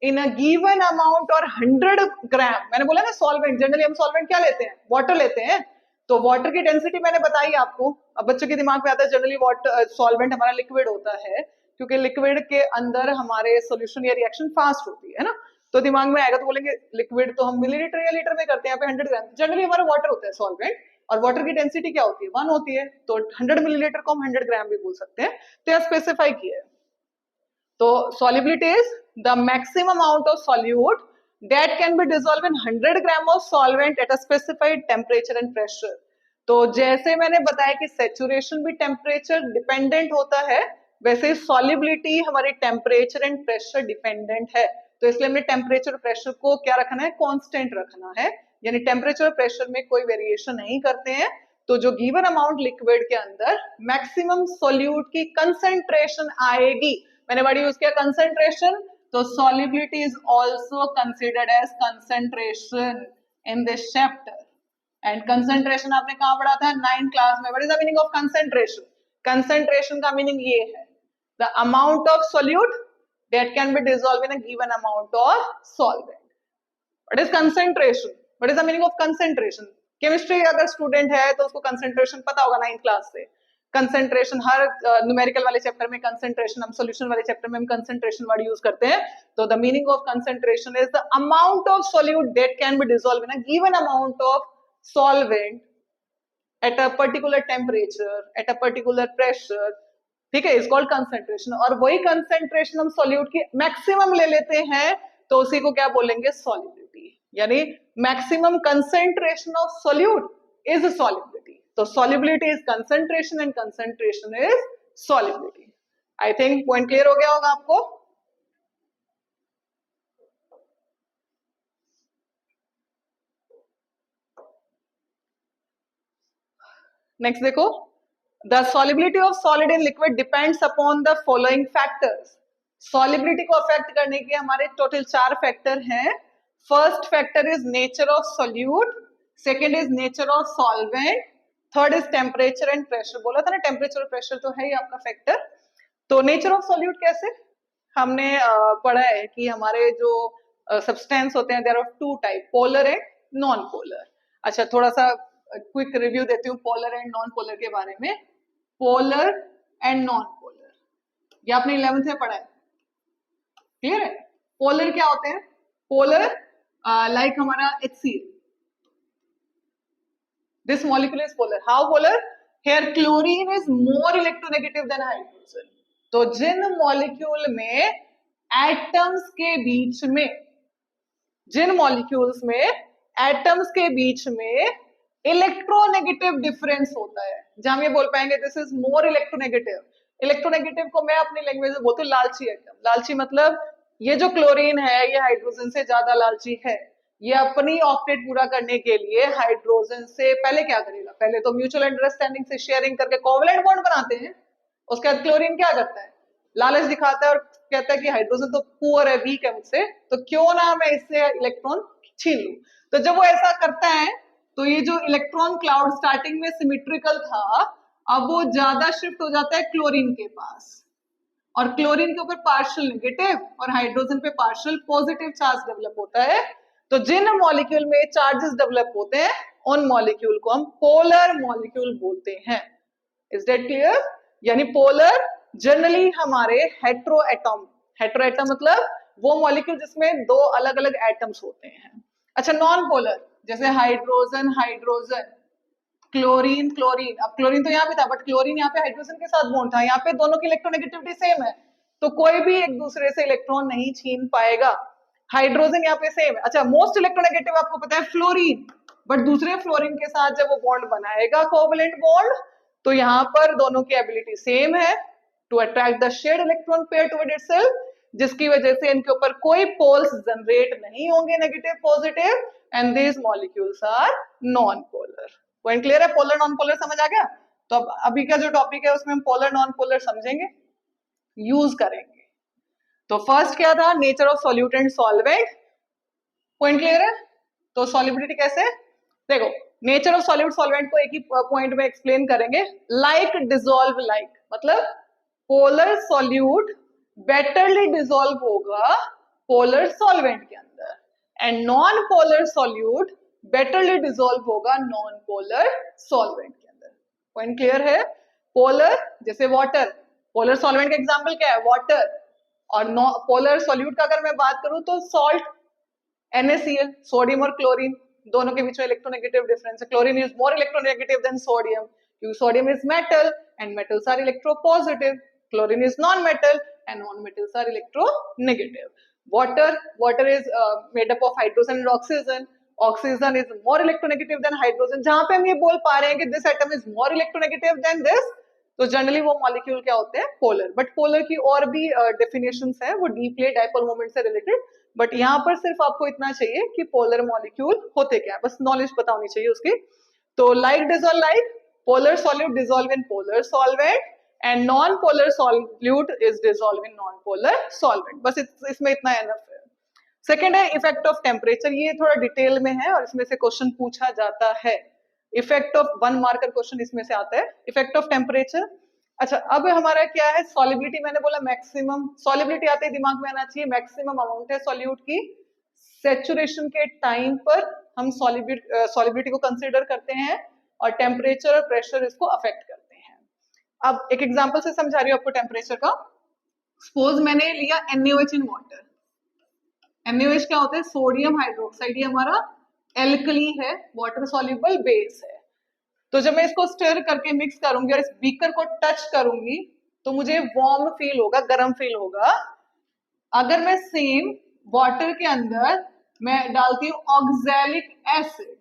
in a given amount और 100 ग्राम, मैंने बोला ना सॉल्वेंट, जनरली हम सॉल्वेंट क्या लेते हैं, वाटर लेते हैं, तो वाटर की डेंसिटी मैंने बताई आपको। अब बच्चों के दिमाग में आता है जनरली वाटर सॉल्वेंट हमारा लिक्विड होता है, क्योंकि लिक्विड के अंदर हमारे सॉल्यूशन या रिएक्शन फास्ट होती है ना, तो दिमाग में आएगा तो बोलेंगे लिक्विड तो हम मिलीलीटर या लीटर में करते हैं, यहाँ पे 100 ग्राम, जनरली हमारा वाटर होता है सॉल्वेंट, और वाटर की डेंसिटी क्या होती है, 1 होती है, तो 100 मिलीलीटर को हम 100 ग्राम भी बोल सकते हैं, तो यह स्पेसिफाई किया है। तो solubility is the maximum amount of solute that can be dissolved in 100 gram of solvent at a specified temperature and pressure। तो जैसे मैंने बताया कि saturation भी temperature dependent होता है, वैसे solubility हमारी temperature and pressure dependent है। तो इसलिए हमने temperature और pressure को क्या रखना है, constant रखना है, यानी temperature और pressure में कोई variation नहीं करते हैं। तो जो given amount liquid के अंदर maximum solute की concentration आएगी, मैंने वर्ड यूज किया कंसंट्रेशन, तो solubility is also considered as concentration in this chapter. And concentration आपने कहां पढ़ा था, 9th क्लास में। What is the meaning of concentration? Concentration का मीनिंग ये है, the amount of solute that can be dissolve in a given amount of solvent. What is concentration? What is the meaning of concentration? Chemistry अगर student है तो उसको concentration पता होगा 9th class से। कंसंट्रेशन हर न्यूमेरिकल वाले चैप्टर में concentration, हम सॉल्यूशन वाले चैप्टर में हम कंसंट्रेशन वर्ड यूज करते हैं। तो the meaning of concentration is the amount of solute that can be dissolve in a given amount of solvent at a particular temperature, at a particular pressure, ठीक है, is called concentration. और वही concentration हम solute की maximum ले लेते हैं तो उसी को क्या बोलेंगे, सॉल्युबिलिटी, यानी maximum concentration of solute is solubility. तो solubility is concentration and concentration is solubility। I think point clear हो गया होगा आपको। नेक्स्ट देखो, the solubility of solid in liquid depends upon the following factors। solubility को affect करने के हमारे टोटल 4 फैक्टर हैं। First factor is nature of solute, second is nature of solvent, third is temperature and pressure. बोला था ना temperature और pressure तो है ही आपका फैक्टर। तो नेचर ऑफ सॉल्यूट कैसे, हमने पढ़ा है कि हमारे जो सब्सटेंस होते हैं there are 2 type, polar and non polar. अच्छा थोड़ा सा क्विक रिव्यू देती हूँ पोलर एंड नॉन पोलर के बारे में। पोलर एंड नॉन पोलर ये आपने 11th में पढ़ा है, क्लियर है। पोलर क्या होते हैं, पोलर लाइक हमारा HCl, this molecule is polar। how polar? here chlorine is more electronegative than hydrogen। तो जिन मॉलिक्यूल में एटम्स के बीच में, जिन मॉलिक्यूल्स में एटम्स के बीच में इलेक्ट्रोनेगेटिव डिफरेंस होता है, जहां हम ये बोल पाएंगे this is more electronegative. Electronegative को मैं अपनी लैंग्वेज में बोलती हूँ लालची एटम। लालची मतलब ये जो क्लोरीन है ये हाइड्रोजन से ज्यादा लालची है, ये अपनी ऑक्टेट पूरा करने के लिए हाइड्रोजन से पहले क्या करेगा, पहले तो म्यूचुअल अंडरस्टैंडिंग से शेयरिंग करके कोवलेंट बॉन्ड बनाते हैं, उसके बाद क्लोरीन क्या करता है, लालच दिखाता है और कहता है कि हाइड्रोजन तो पुअर है, वीक है मुझसे, तो क्यों ना मैं इससे इलेक्ट्रॉन छीन लूं। तो जब वो ऐसा करता है तो ये जो इलेक्ट्रॉन क्लाउड स्टार्टिंग में सिमेट्रिकल था, अब वो ज्यादा शिफ्ट हो जाता है क्लोरीन के पास, और क्लोरीन के ऊपर पार्शियल नेगेटिव और हाइड्रोजन पे पार्शियल पॉजिटिव चार्ज डेवलप होता है। तो जिन मॉलिक्यूल में चार्जेस डेवलप होते हैं उन मॉलिक्यूल को हम पोलर मॉलिक्यूल बोलते हैं। Is that clear? यानी पोलर जनरली हमारे हेट्रो एटम मतलब वो मॉलिक्यूल जिसमें दो अलग अलग एटम्स होते हैं। अच्छा, नॉन पोलर जैसे हाइड्रोजन हाइड्रोजन, क्लोरीन क्लोरीन, अब क्लोरीन तो यहाँ पे था बट क्लोरीन यहाँ पे हाइड्रोजन के साथ बॉन्ड था, यहाँ पे दोनों की इलेक्ट्रोनेगेटिविटी सेम है, तो कोई भी एक दूसरे से इलेक्ट्रॉन नहीं छीन पाएगा। हाइड्रोजन यहाँ पे सेम है। अच्छा, मोस्ट इलेक्ट्रोनेगेटिव आपको पता है फ्लोरीन, बट दूसरे फ्लोरीन के साथ जब वो बॉन्ड बनाएगा कोवलेंट बॉन्ड, तो यहाँ पर दोनों की एबिलिटी सेम है to attract the shared electron pair toward itself, जिसकी वजह से इनके ऊपर कोई पोल्स जनरेट नहीं होंगे negative positive, and these molecules are non polar. Point clear है? पोलर नॉन पोलर समझ आ गया? तो अब अभी का जो टॉपिक है उसमें हम पोलर नॉन पोलर समझेंगे, यूज करेंगे। तो फर्स्ट क्या था? Nature of solute and solvent. Point clear है? तो सॉल्युबिलिटी कैसे? देखो, नेचर ऑफ सॉल्यूट सॉल्वेंट को एक ही पॉइंट में एक्सप्लेन करेंगे। लाइक डिसॉल्व लाइक, मतलब पोलर सॉल्यूट बेटरली डिसॉल्व होगा पोलर सॉल्वेंट के अंदर, and non polar solute betterly dissolve होगा नॉन पोलर सॉल्वेंट के अंदर। पॉइंट क्लियर है? पोलर जैसे वाटर, पोलर सॉल्वेंट का एग्जांपल क्या है? वाटर। और पोलर सॉल्यूट का अगर मैं बात करूं तो सॉल्ट, NaCl, सोडियम और क्लोरीन, दोनों के बीच में इलेक्ट्रोनेगेटिव डिफरेंस है। Chlorine is more electronegative than sodium, क्योंकि sodium is metal and metals are electropositive, chlorine is non metal and non metals are electronegative. Water is made up of hydrogen and oxygen, oxygen is more electronegative than hydrogen. जहां पे हम ये बोल पा रहे हैं कि this atom is more electronegative than this, तो जनरली वो मॉलिक्यूल क्या होते हैं? पोलर। बट पोलर की और भी डेफिनेशंस है, वो डीपली डाइपोल मोमेंट से रिलेटेड, बट यहाँ पर सिर्फ आपको इतना चाहिए कि पोलर मॉलिक्यूल होते क्या है, बस नॉलेज पता होनी चाहिए उसकी। तो like dissolve like, polar solute dissolve in polar solvent, and non polar solute is dissolve in non polar solvent. बस इसमें इतना एनफ है। सेकेंड है इफेक्ट ऑफ टेम्परेचर, ये थोड़ा डिटेल में है और इसमें से क्वेश्चन पूछा जाता है। इफेक्ट ऑफ 1 मार्कर क्वेश्चन इसमें से आता है, इफेक्ट ऑफ टेम्परेचर। अच्छा, अब हमारा क्या है? सॉलिबिलिटी, मैंने बोला मैक्सिमम सॉलिबिलिटी आते ही दिमाग में आना चाहिए मैक्सिमम अमाउंट है सॉल्यूट की। सैचुरेशन के टाइम पर हम सॉलिबिलिटी को कंसीडर करते हैं और टेम्परेचर और प्रेशर इसको अफेक्ट करते हैं। अब एक एग्जांपल से समझा रही हूँ आपको टेम्परेचर का। सपोज मैंने लिया NaOH इन वाटर। NaOH क्या होता है? सोडियम हाइड्रोक्साइड, ये हमारा एल्कली है, वाटर सॉल्युबल बेस है। तो जब मैं इसको स्टर करके मिक्स करूंगी और इस बीकर को टच करूंगी तो मुझे वार्म फील होगा, गर्म फील होगा। अगर मैं सेम वाटर के अंदर मैं डालती हूँ ऑक्सैलिक एसिड,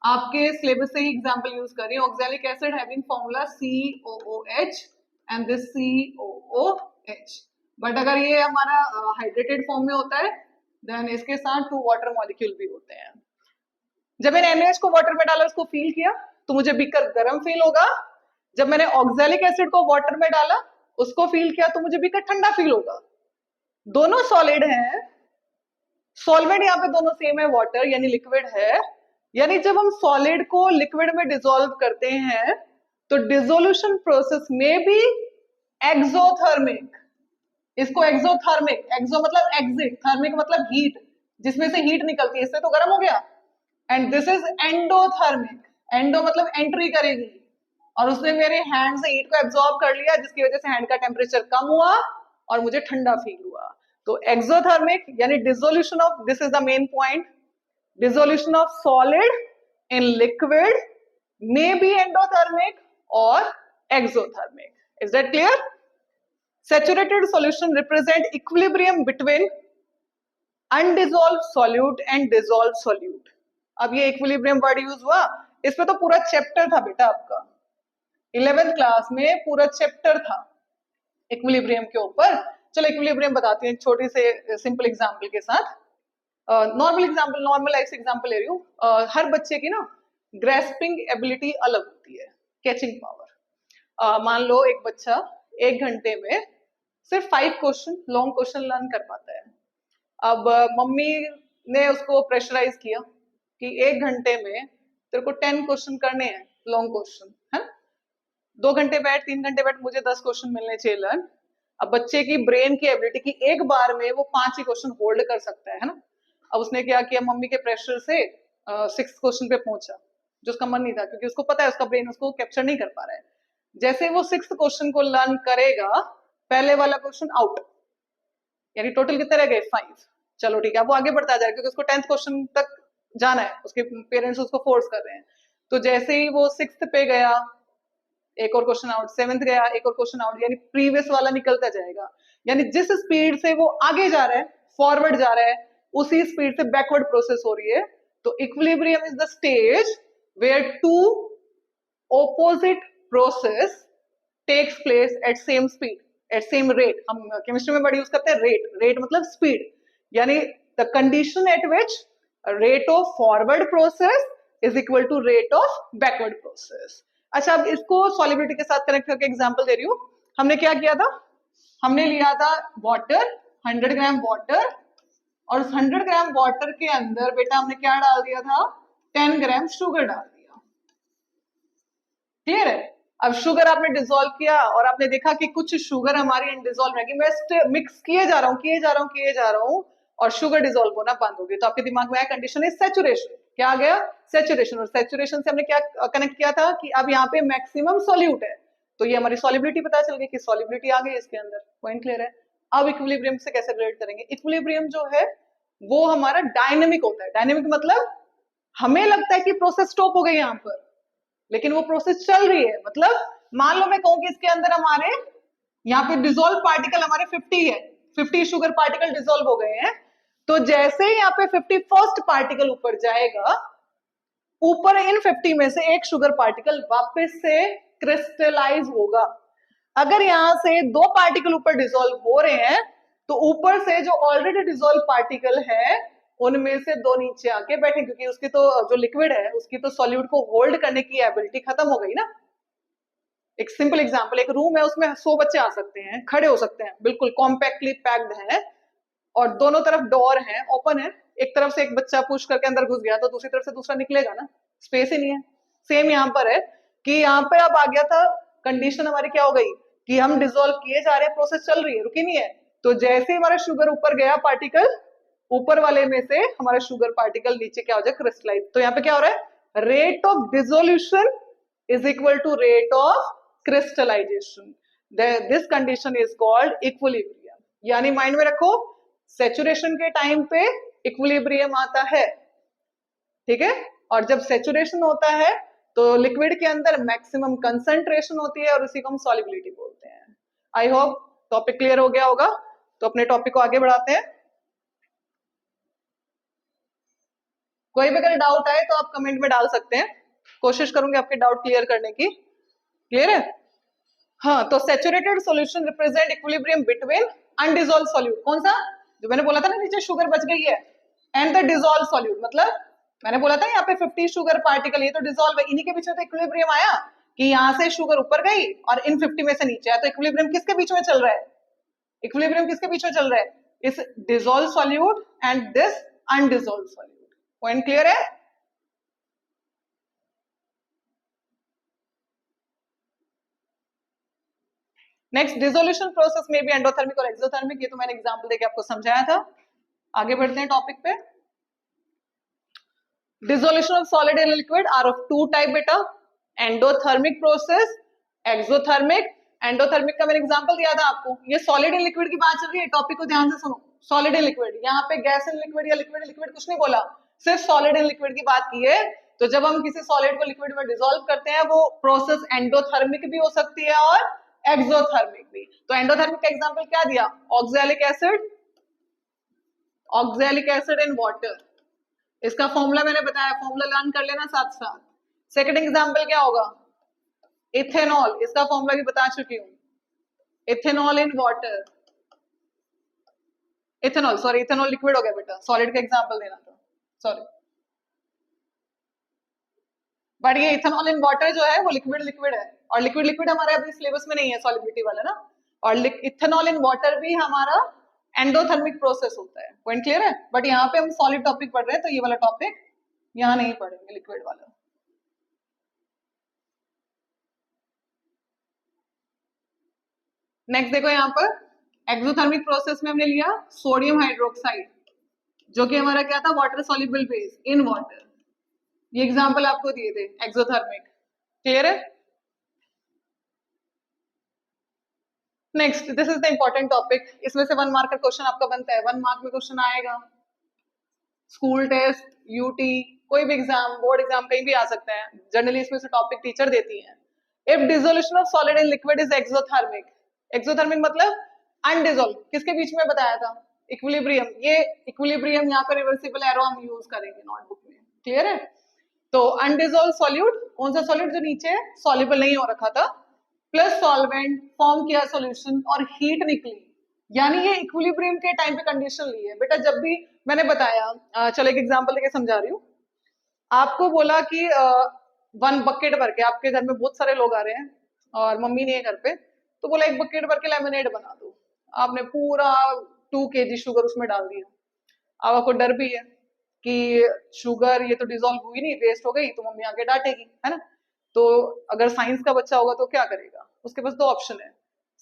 आपके सिलेबस से ही एग्जांपल यूज कर रही हूँ। Oxalic acid having formula COOH and this COOH, but अगर ये हमारा हाइड्रेटेड फॉर्म में होता है देन इसके साथ 2 वाटर मॉलिक्यूल भी होते हैं। जब मैंने NaOH को वाटर में डाला, उसको फील किया तो मुझे बीकर गर्म फील होगा। जब मैंने ऑक्सैलिक एसिड को वाटर में डाला, उसको फील किया तो मुझे बीकर ठंडा फील होगा। दोनों सॉलिड हैं, सॉल्वेंट यहाँ पे दोनों सेम है, वाटर यानी लिक्विड है। यानी जब हम सॉलिड को लिक्विड में डिसॉल्व करते हैं तो डिसोल्यूशन प्रोसेस में भी एक्सोथर्मिक, इसको एक्सोथर्मिक, एक्सो मतलब एग्जिट, थर्मिक मतलब हीट, जिसमें से हीट निकलती है, इससे तो गर्म हो गया। And this is endothermic, endo मतलब एंट्री करेगी और उसने मेरे हैंड से हीट को एब्जॉर्ब कर लिया, जिसकी वजह से हैंड का टेम्परेचर कम हुआ और मुझे ठंडा फील हुआ। तो एक्सोथर्मिक यानी dissolution of, this is the main point, dissolution of solid in liquid may be endothermic और exothermic. Is that clear? Saturated solution represent equilibrium between undissolved solute and dissolved solute. अब ये equilibrium word use हुआ, इसमें तो पूरा chapter था बेटा आपका 11th क्लास में, पूरा चैप्टर था इक्विलिब्रियम के ऊपर। चलो इक्विलिब्रियम बताती हैं छोटी से सिंपल एग्जांपल के साथ। नॉर्मल एग्जांपल, नॉर्मल लाइफ से एग्जांपल ले रही हूँ। हर बच्चे की ना ग्रेस्पिंग एबिलिटी अलग होती है, कैचिंग पावर। मान लो एक बच्चा 1 घंटे में सिर्फ 5 क्वेश्चन लॉन्ग क्वेश्चन लर्न कर पाता है। अब मम्मी ने उसको प्रेशराइज किया कि 1 घंटे में तेरे को 10 क्वेश्चन करने हैं लॉन्ग क्वेश्चन, है ना? 2 घंटे बैठ 3 घंटे बैठ, मुझे 10 क्वेश्चन मिलने चाहिए लर्न। अब बच्चे की ब्रेन की एबिलिटी की एक बार में वो 5 ही क्वेश्चन होल्ड कर सकता है ना? अब उसने क्या किया, मम्मी के प्रेशर से 6th क्वेश्चन पे पहुंचा, जो उसका मन नहीं था, क्योंकि उसको पता है उसका ब्रेन उसको कैप्चर नहीं कर पा रहा है। जैसे वो 6th क्वेश्चन को लर्न करेगा, पहले वाला क्वेश्चन आउट, यानी टोटल कितने रह गए 5। चलो ठीक है, अब वो आगे बढ़ता जाएगा क्योंकि उसको 10th क्वेश्चन तक जाना है, उसके पेरेंट्स उसको फोर्स कर रहे हैं। तो जैसे ही वो 6th पे गया, एक और क्वेश्चन आउट, 7th गया, एक और क्वेश्चन आउट, यानी प्रीवियस वाला निकलता जाएगा। यानी जिस स्पीड से वो आगे जा रहा है, फॉरवर्ड जा रहा है, उसी स्पीड से बैकवर्ड प्रोसेस हो रही है। तो equilibrium is the stage where two opposite process takes place at same speed, at same rate। हम केमिस्ट्री में बड़ी यूज करते हैं रेट, रेट मतलब स्पीड, यानी the condition at which rate of forward process is equal to rate of backward process. अच्छा, अब इसको सॉलिबिलिटी के साथ कनेक्ट करके एग्जांपल दे रही हूँ। हमने क्या किया था, हमने लिया था वाटर, 100 ग्राम वाटर, और उस 100 ग्राम वाटर के अंदर बेटा हमने क्या डाल दिया था, 10 ग्राम शुगर डाल दिया। क्लियर है? अब शुगर आपने डिसॉल्व किया और आपने देखा कि कुछ शुगर हमारी इनडिसॉल्व रहेगी। मैं मिक्स किए जा रहा हूँ, किए जा रहा हूँ, किए जा रहा हूँ, और शुगर डिसॉल्व होना बंद हो गई। तो आपके दिमाग में आया कंडीशन इज सैचुरेशन। क्या आ गया? सैचुरेशन। और सैचुरेशन से हमने क्या कनेक्ट किया था कि अब यहाँ पे मैक्सिमम सॉल्यूट है, तो ये हमारी सॉलिबिलिटी पता चल गई कि सॉलिबिलिटी आ गई इसके अंदर। पॉइंट क्लियर है? अब इक्विलिब्रियम से कैसे रिलेट करेंगे? इक्विलिब्रियम जो है वो हमारा डायनेमिक होता है। डायनेमिक मतलब हमें लगता है कि प्रोसेस स्टॉप हो गई यहाँ पर, लेकिन वो प्रोसेस चल रही है। मतलब मान लो मैं कहूँ कि इसके अंदर हमारे यहाँ पे डिसॉल्व पार्टिकल हमारे 50 है, 50 शुगर पार्टिकल डिसॉल्व हो गए हैं। तो जैसे ही यहाँ पे 51st पार्टिकल ऊपर जाएगा, ऊपर इन 50 में से एक शुगर पार्टिकल वापस से क्रिस्टलाइज होगा। अगर यहां से 2 पार्टिकल ऊपर डिसॉल्व हो रहे हैं, तो ऊपर से जो ऑलरेडी डिसॉल्व पार्टिकल है उनमें से 2 नीचे आके बैठे, क्योंकि उसकी तो जो लिक्विड है उसकी तो सॉल्यूट को होल्ड करने की एबिलिटी खत्म हो गई ना। एक सिंपल एग्जांपल, एक रूम है उसमें 100 बच्चे आ सकते हैं, खड़े हो सकते हैं, बिल्कुल कॉम्पैक्टली पैक्ड है, और दोनों तरफ डोर है, ओपन है। एक तरफ से एक बच्चा पुश करके अंदर घुस गया तो दूसरी तरफ से दूसरा निकलेगा ना, स्पेस ही नहीं है। सेम यहाँ पर है कि यहाँ पे अब आ गया था, कंडीशन हमारी क्या हो गई कि हम डिसॉल्व किए जा रहे हैं, प्रोसेस चल रही है, रुकी नहीं है। तो जैसे ही हमारा शुगर ऊपर गया पार्टिकल, ऊपर वाले में से हमारा शुगर पार्टिकल नीचे क्या हो जाए, क्रिस्टलाइज। तो यहाँ पे क्या हो रहा है, rate of dissolution is equal to rate of crystallisation. This condition is called equilibrium. यानी माइंड में रखो, सैचुरेशन के टाइम पे इक्विलिब्रियम आता है, ठीक है, और जब सैचुरेशन होता है तो लिक्विड के अंदर मैक्सिमम कंसंट्रेशन होती है और उसी को हम सॉलिबिलिटी बोलते हैं। आई होप टॉपिक क्लियर हो गया होगा। तो अपने टॉपिक को आगे बढ़ाते हैं। कोई भी अगर डाउट आए तो आप कमेंट में डाल सकते हैं, कोशिश करूंगी आपके डाउट क्लियर करने की। क्लियर है? हाँ, तो saturated solution represent equilibrium between undissolved solute. कौन सा? जो मैंने बोला था ना, नीचे शुगर बच गई है, एंड द डिसॉल्व सॉल्यूट। मतलब मैंने बोला था यहाँ पे 50 शुगर पार्टिकल, ये तो डिसॉल्व है, इन्हीं के बीच में तो इक्विलिब्रियम आया कि यहाँ से शुगर ऊपर गई और इन 50 में से नीचे आया। तो इक्विलिब्रियम किसके बीच में चल रहा है? इक्विलिब्रियम किसके बीच में चल रहा है? इस dissolve solute and this undissolved solute. Point clear है? नेक्स्ट, डिसोल्यूशन प्रोसेस में भी एंडोथर्मिक और एक्सोथर्मिक, ये तो मैंने एग्जांपल देके आपको समझाया था। आगे बढ़ते हैं टॉपिक पे। Dissolution of solid and liquid are of 2 type बेटा, एंडोथर्मिक प्रोसेस, एक्सोथर्मिक। एंडोथर्मिक का मैंने एग्जांपल दिया था आपको। ये सॉलिड एंड लिक्विड की बात चल रही है, टॉपिक को ध्यान से सुनो। सॉलिड एंड लिक्विड, यहाँ पे गैस एंड लिक्विड या लिक्विड लिक्विड कुछ नहीं बोला, सिर्फ सॉलिड एंड लिक्विड की बात की है। तो जब हम किसी सॉलिड को लिक्विड में डिसॉल्व करते हैं, वो प्रोसेस एंडोथर्मिक भी हो सकती है और एक्सोथर्मिक भी। तो एंडोथर्मिक का एग्जांपल क्या दिया? Oxalic acid, oxalic acid in water. इसका फॉर्मूला मैंने बताया, फॉर्मूला लर्न कर लेना साथ साथ। सेकंड एग्जांपल क्या होगा? इथेनॉल, इसका फॉर्मूला भी बता चुकी हूं, ethanol in water. Ethanol, sorry ethanol liquid हो गया बेटा, सॉलिड का एग्जांपल देना था, सॉरी। बट ये इथेनॉल इन वाटर जो है वो लिक्विड लिक्विड है, और लिक्विड लिक्विड हमारे अभी सिलेबस में नहीं है सॉलिबिलिटी वाला ना, और इथेनॉल इन वाटर भी हमारा एंडोथर्मिक प्रोसेस होता है, पॉइंट क्लियर है। बट यहाँ पे हम सॉलिड टॉपिक पढ़ रहे हैं तो ये वाला टॉपिक यहाँ नहीं पढ़ेंगे, लिक्विड वाला। नेक्स्ट देखो यहाँ पर एक्सोथर्मिक प्रोसेस में हमने लिया सोडियम हाइड्रोक्साइड, जो कि हमारा क्या था, water soluble base in water. ये एग्जांपल आपको दिए थे एक्सोथर्मिक, क्लियर है। Next, this is the important topic, इसमें से 1 मार्क का क्वेश्चन आपका बनता है, 1 मार्क में क्वेश्चन आएगा, स्कूल टेस्ट, यूटी, कोई भी एग्जाम, बोर्ड एग्जाम कहीं भी आ सकते हैं, जनरली इसमें से टॉपिक टीचर देती है। If dissolution of solid in liquid is exothermic, exothermic मतलब अनडिसॉल्व, किसके बीच में बताया था, इक्विलिब्रियम। ये इक्विलिब्रियम यहाँ पर रिवर्सिबल एरो हम यूज करेंगे नोटबुक में, क्लियर है। तो अनडिसॉल्व सॉल्यूट, कौन सा सॉल्यूट, जो नीचे सॉल्युबल नहीं हो रखा था, प्लस सॉल्वेंट फॉर्म किया सॉल्यूशन और हीट निकली, यानी ये इक्विलिब्रियम के टाइम पे कंडीशन ली है। बेटा जब भी मैंने बताया, चलो एक एग्जांपल देके समझा रही हूँ, आपको बोला कि 1 बकेट भर के, आपके घर में बहुत सारे लोग आ रहे हैं और मम्मी नहीं है घर पे, तो बोला 1 बकेट भर के लेमनेड बना दो, आपने पूरा 2 kg शुगर उसमें डाल दिया। अब आपको डर भी है कि शुगर ये तो डिजोल्व हुई नहीं, वेस्ट हो गई, तो मम्मी आगे डांटेगी, है ना। तो अगर साइंस का बच्चा होगा तो क्या करेगा, उसके पास 2 ऑप्शन है,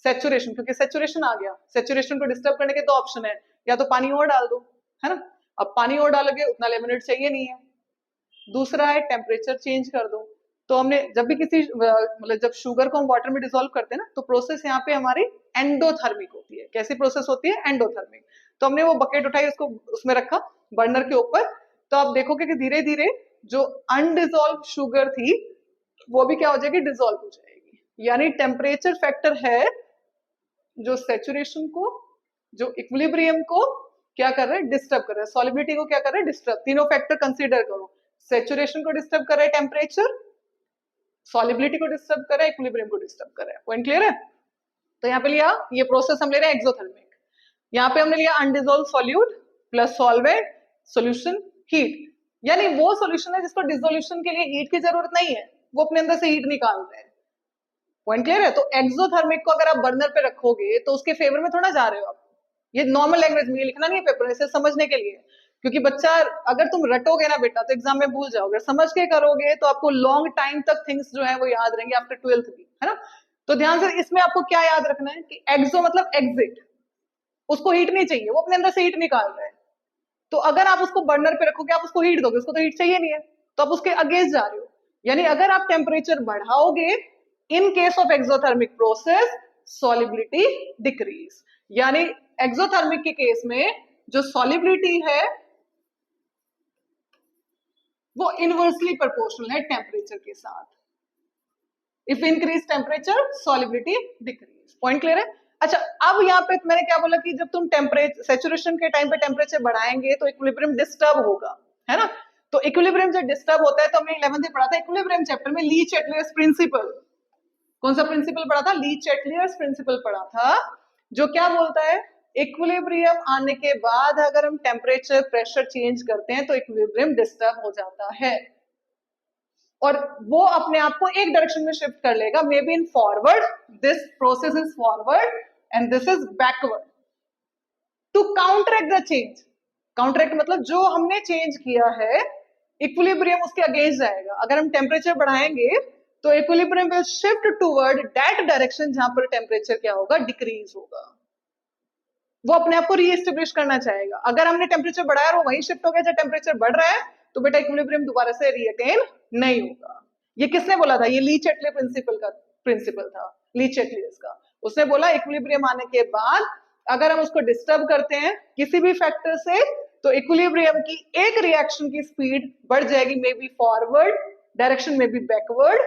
सेचुरेशन, क्योंकि सेचुरेशन आ गया, सेचुरेशन को डिस्टर्ब करने के 2 ऑप्शन है, या तो पानी और डाल दो, है ना। अब पानी और डालोगे उतना लेमनेड चाहिए नहीं है। दूसरा है टेम्परेचर चेंज कर दो। तो हमने जब भी किसी मतलब जब शुगर को हम वाटर में डिसॉल्व करते हैं ना, तो प्रोसेस यहाँ पे हमारी एंडोथर्मिक होती है। कैसी प्रोसेस होती है, एंडोथर्मिक। तो हमने वो बकेट उठाई, उसको उसमें रखा बर्नर के ऊपर, तो आप देखोगे कि धीरे धीरे जो अनडिसॉल्व शुगर थी वो भी क्या हो जाएगी, डिसॉल्व हो जाएगी। यानी टेम्परेचर फैक्टर है जो सैचुरेशन को, जो इक्विलिब्रियम को क्या कर रहे हैं, डिस्टर्ब कर रहे हैं, सॉलिबिलिटी को क्या कर रहे हैं, डिस्टर्ब। तीनों फैक्टर कंसीडर करो, सैचुरेशन को डिस्टर्ब कर रहा है टेम्परेचर, सॉलिबिलिटी को डिस्टर्ब कर रहा है, इक्विलिब्रियम को डिस्टर्ब कर रहा है, पॉइंट क्लियर है। तो यहाँ पे लिया, ये प्रोसेस हम ले रहे हैं एक्सोथर्मिक। यहाँ पे हमने लिया undissolved solute plus solvent solution heat, यानी वो सॉल्यूशन है जिसको डिसोल्यूशन के लिए हीट की जरूरत नहीं है, वो अपने अंदर से हीट निकाल रहे हैं, पॉइंट क्लियर है। तो एक्सोथर्मिक को अगर आप बर्नर पे रखोगे तो उसके फेवर में थोड़ा जा रहे हो आप, ये नॉर्मल लैंग्वेज में लिखना नहीं है पेपर में, सिर्फ समझने के लिए, क्योंकि बच्चा अगर तुम रटोगे ना बेटा तो एग्जाम में भूल जाओगे, समझ के करोगे तो आपको लॉन्ग टाइम तक थिंग्स जो है वो याद रहेंगे आफ्टर 12th भी, है ना। तो ध्यान से इसमें आपको क्या याद रखना है कि एक्सो मतलब एग्जिट, उसको हीट नहीं चाहिए, वो अपने अंदर से हीट निकाल रहा है। तो अगर आप उसको बर्नर पे रखोगे, आप उसको हीट दोगे, उसको तो हीट चाहिए नहीं है, तो आप उसके अगेंस्ट जा रहे हो। यानी अगर आप टेम्परेचर बढ़ाओगे in case of exothermic process, solubility decrease, यानी एक्सोथर्मिक के केस में जो सॉलिबिलिटी है वो इनवर्सली प्रोपोर्शनल है टेम्परेचर के साथ। If increase temperature solubility decrease, point clear है। अच्छा, अब यहाँ पे मैंने क्या बोला कि जब तुम टेम्परेचर सैचुरेशन के टाइम पे टेम्परेचर बढ़ाएंगे तो इक्विलिब्रियम डिस्टर्ब होगा, है ना। तो इक्विलिब्रियम जब डिस्टर्ब होता है, तो हमने 11th में पढ़ा था इक्विलिब्रियम चैप्टर में ली चैटलियर्स प्रिंसिपल। कौन सा प्रिंसिपल पढ़ा था, ली चैटलियर्स प्रिंसिपल पढ़ा था, जो क्या बोलता है, इक्विलिब्रियम आने के बाद अगर हम टेम्परेचर प्रेशर चेंज करते हैं तो इक्विलिब्रियम डिस्टर्ब हो जाता है, और वो अपने आप को एक डायरेक्शन में शिफ्ट कर लेगा, may be in forward, this process is forward and this is backward, to counteract the change. Counteract मतलब जो हमने चेंज किया है इक्विलिब्रियम उसके अगेंस्ट जाएगा। अगर हम टेम्परेचर बढ़ाएंगे तो equilibrium will shift toward that direction जहां पर टेम्परेचर क्या होगा, डिक्रीज होगा, वो अपने आप को रीएस्टेब्लिश करना चाहेगा। अगर हमने टेम्परेचर बढ़ाया और वो वहीं शिफ्ट हो गया जब टेम्परेचर बढ़ रहा है, तो बेटा इक्विलिब्रियम दोबारा से रीअटेन नहीं होगा। ये किसने बोला था, ये ली चैटले प्रिंसिपल का प्रिंसिपल था, ली चैटलियर्स का। उसने बोला इक्विलिब्रियम आने के बाद अगर हम उसको डिस्टर्ब करते हैं किसी भी फैक्टर से, तो इक्विलिब्रियम की एक रिएक्शन की स्पीड बढ़ जाएगी, may be forward direction, may be backward,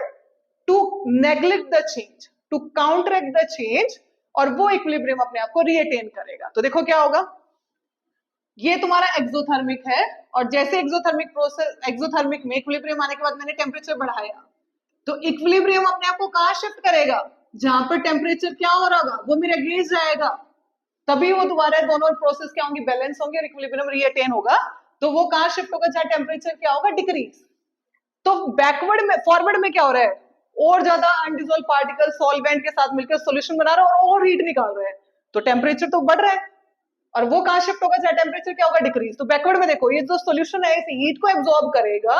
to neglect the change, to counteract the change, और वो इक्विलिब्रियम अपने आप को रीअटेन करेगा। तो देखो क्या होगा, ये तुम्हारा एक्सोथर्मिक है, और जैसे एक्सोथर्मिक प्रोसेस, एक्सोथर्मिक में इक्विलिब्रियम आने के बाद मैंने टेम्परेचर बढ़ाया, तो इक्विलिब्रियम अपने आप को कहां शिफ्ट करेगा, जहां पर टेम्परेचर क्या हो रहा होगा, वो मेरे अगेंस्ट जाएगा, तभी वो दोबारा दोनों प्रोसेस क्या होंगी, बैलेंस होंगे और इक्विलिब्रियम रीअटेन होगा। तो वो कहां शिफ्ट होगा, जहां टेम्परेचर क्या होगा, डिक्रीज। तो बैकवर्ड में, फॉरवर्ड में क्या हो रहा है, और ज्यादा अनडिजोल्व पार्टिकल सॉल्वेंट के साथ मिलकर सॉल्यूशन बना रहा है और हीट निकाल रहा है, तो टेम्परेचर तो बढ़ रहा है, और वो कहाँ शिफ्ट होगा जहाँ टेम्परेचर क्या होगा, डिक्रीज। तो बैकवर्ड में देखो ये जो सॉल्यूशन है इस हीट को एब्जॉर्ब करेगा,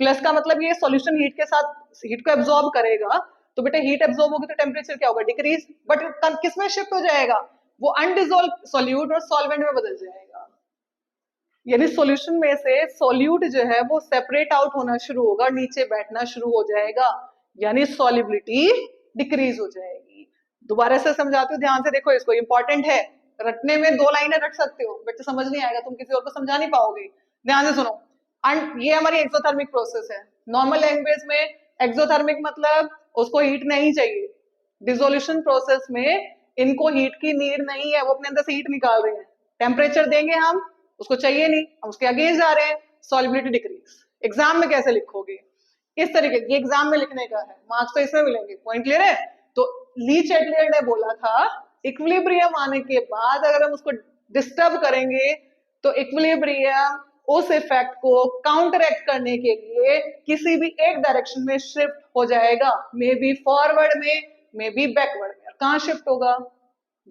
प्लस का मतलब ये सॉल्यूशन हीट के साथ हीट को एब्जॉर्ब करेगा, तो बेटा हीट एब्जॉर्ब होगी तो टेम्परेचर क्या होगा, डिक्रीज। बट किस में शिफ्ट हो जाएगा, वो अनडिजोल्व सॉल्यूट और सॉल्वेंट में बदल जाएगा, यानी सॉल्यूशन में से सॉल्यूट जो है वो सेपरेट आउट होना शुरू होगा, नीचे बैठना शुरू हो जाएगा, यानी सॉलिबिलिटी डिक्रीज हो जाएगी। दोबारा से समझाती हूँ, ध्यान से देखो, इसको इंपॉर्टेंट है, रटने में 2 लाइनें रट सकते हो, बट समझ नहीं आएगा, तुम किसी और को समझा नहीं पाओगे। ध्यान से सुनो, ये हमारी एक्सोथर्मिक प्रोसेस है। नॉर्मल लैंग्वेज में एक्सोथर्मिक मतलब उसको हीट नहीं चाहिए, डिसोल्यूशन प्रोसेस में इनको हीट की नीड नहीं है, वो अपने अंदर से हीट निकाल रहे हैं, टेम्परेचर देंगे हम, उसको चाहिए नहीं, हम उसके अगेंस्ट जा रहे हैं, सॉलिबिलिटी डिक्रीज। एग्जाम में कैसे लिखोगे, इस तरीके, ये एग्जाम में लिखने का है, मार्क्स तो इसमें मिलेंगे, पॉइंट क्लियर है। तो ली चैटलियर ने बोला था इक्विलिब्रियम आने के बाद अगर हम उसको डिस्टर्ब करेंगे तो इक्विलिब्रियम उस इफेक्ट को काउंटरएक्ट करने के लिए किसी भी एक डायरेक्शन में शिफ्ट हो जाएगा, मे बी फॉरवर्ड में, मे बी बैकवर्ड में। कहां शिफ्ट होगा,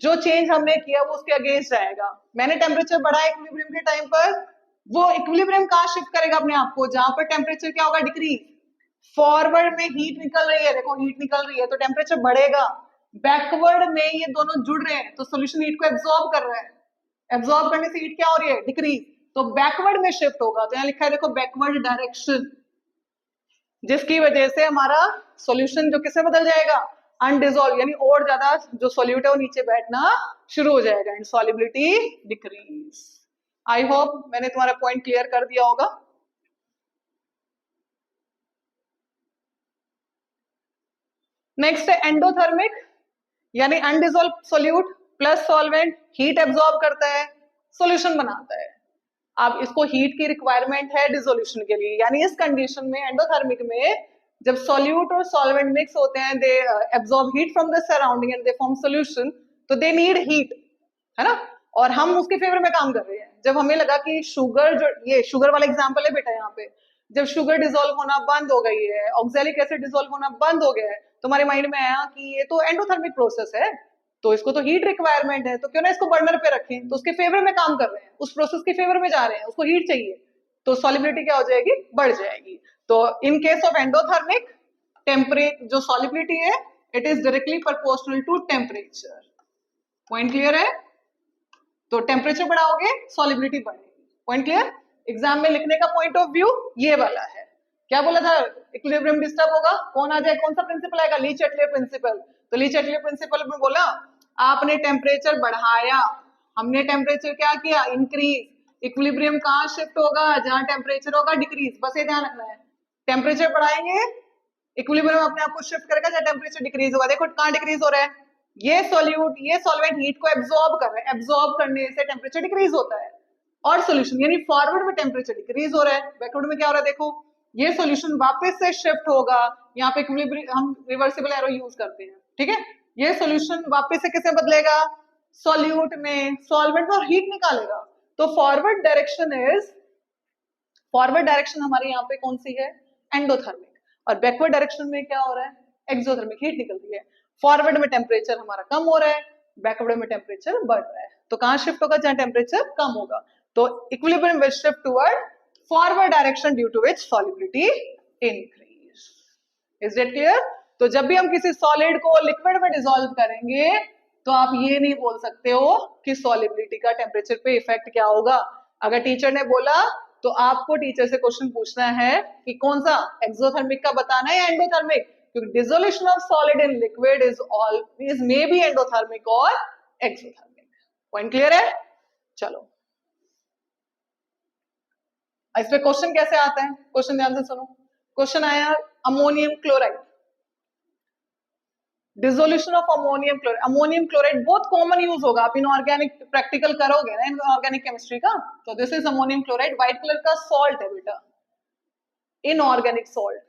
जो चेंज हमने किया वो उसके अगेंस्ट जाएगा। मैंने टेम्परेचर बढ़ाया इक्विलिब्रियम के टाइम पर, वो इक्विलिब्रियम कहां शिफ्ट करेगा अपने आप को, जहां पर टेम्परेचर क्या होगा, डिक्रीज। फॉरवर्ड में हीट निकल रही है, देखो हीट निकल रही है तो टेम्परेचर बढ़ेगा, बैकवर्ड में ये दोनों जुड़ रहे हैं तो सोल्यूशन हीट को एब्जॉर्ब कर रहा है, एब्जॉर्ब करने से हीट क्या हो रही है, डिक्रीज, तो बैकवर्ड में शिफ्ट होगा। तो यहाँ लिखा है देखो बैकवर्ड डायरेक्शन, जिसकी वजह से हमारा सॉल्यूशन जो किससे बदल जाएगा, अनडिजोल्व, यानी और ज्यादा जो सॉल्यूट है वो नीचे बैठना शुरू हो जाएगा, and solubility decrease. I hope मैंने तुम्हारा पॉइंट क्लियर कर दिया होगा। नेक्स्ट है एंडोथर्मिक, यानी undissolved solute plus solvent heat absorb करता है, सॉल्यूशन बनाता है। अब इसको हीट की रिक्वायरमेंट है डिसोल्यूशन के लिए, यानी इस कंडीशन में एंडोथर्मिक में जब सॉल्यूट और सॉल्वेंट मिक्स होते हैं, they absorb heat from the surrounding and they form solution, तो दे नीड हीट, है ना, और हम उसके फेवर में काम कर रहे हैं। जब हमें लगा कि शुगर, जो ये शुगर वाला एग्जांपल है बेटा, यहाँ पे जब शुगर डिसॉल्व होना बंद हो गई है, ऑक्सैलिक एसिड डिसॉल्व होना बंद हो गया है, तो हमारे माइंड में आया कि ये तो एंडोथर्मिक प्रोसेस है, तो इसको तो हीट रिक्वायरमेंट है, तो क्यों ना इसको बर्नर पे रखें, तो उसके फेवर में काम कर रहे हैं, उस प्रोसेस के फेवर में जा रहे हैं, उसको हीट चाहिए, तो सॉलिबिलिटी क्या हो जाएगी, बढ़ जाएगी। तो in case of endothermic, temperature जो सॉलिबिलिटी है it is directly proportional to temperature. Point clear है, तो टेम्परेचर बढ़ाओगे सॉलिबिलिटी बढ़ेगी। पॉइंट क्लियर, एग्जाम में लिखने का पॉइंट ऑफ व्यू ये वाला है। क्या बोला था, इक्विलिब्रियम डिस्टर्ब होगा, कौन आ जाए, कौन सा प्रिंसिपल आएगा, ली चैटलियर प्रिंसिपल। तो ली चैटलियर प्रिंसिपल में बोला आपने टेम्परेचर बढ़ाया, हमने टेम्परेचर क्या किया, इंक्रीज, इक्विलिब्रियम कहाँ शिफ्ट होगा, जहां टेम्परेचर होगा डिक्रीज, बस ये ध्यान रखना है। टेम्परेचर बढ़ाएंगे इक्विलिब्रियम अपने आप को शिफ्ट करेगा जहां टेम्परेचर डिक्रीज होगा। देखो कहां डिक्रीज हो रहा है, ये सॉल्यूट, ये सॉल्वेंट हीट को एब्जॉर्ब कर रहा है, एब्जॉर्ब करने से टेम्परेचर डिक्रीज होता है, और सॉल्यूशन यानी फॉरवर्ड में टेम्परेचर डिक्रीज हो रहा है, बैकवर्ड में क्या हो रहा है, देखो ये सॉल्यूशन वापस से शिफ्ट होगा, यहाँ पे इक्विलिब्रियम हम रिवर्सिबल एरो यूज करते हैं, ठीक है, ये सॉल्यूशन वापस से किसमें बदलेगा, सॉल्यूट में, सॉल्वेंट में, और हीट निकालेगा। तो forward direction is, forward direction हमारे यहाँ पे कौन सी है, एंडोथर्मिक, और बैकवर्ड डायरेक्शन में क्या हो रहा है, एक्सोथर्मिक, हीट निकल रही है। फॉरवर्ड में टेम्परेचर हमारा कम हो रहा है, बैकवर्ड में टेम्परेचर बढ़ रहा है, तो कहां शिफ्ट होगा, जहां टेम्परेचर कम होगा, तो equilibrium will shift toward forward direction due to which solubility increase. Is it clear. तो जब भी हम किसी सॉलिड को लिक्विड में डिसॉल्व करेंगे तो आप ये नहीं बोल सकते हो कि सॉलिबिलिटी का टेम्परेचर पे इफेक्ट क्या होगा। अगर टीचर ने बोला तो आपको टीचर से क्वेश्चन पूछना है कि कौन सा, एक्सोथर्मिक का बताना है या एंडोथर्मिक, क्योंकि dissolution of solid in liquid is always may be endothermic और एक्सोथर्मिक। पॉइंट क्लियर है। चलो इस पे क्वेश्चन कैसे आता है, क्वेश्चन ध्यान से सुनो। क्वेश्चन आया ammonium chloride, dissolution of ammonium chloride. Ammonium chloride बहुत कॉमन यूज होगा, आप इनऑर्गेनिक प्रैक्टिकल करोगे ना इनऑर्गेनिक केमिस्ट्री का, तो this is ammonium chloride, white colour का सॉल्ट है बेटा, इनऑर्गेनिक सॉल्ट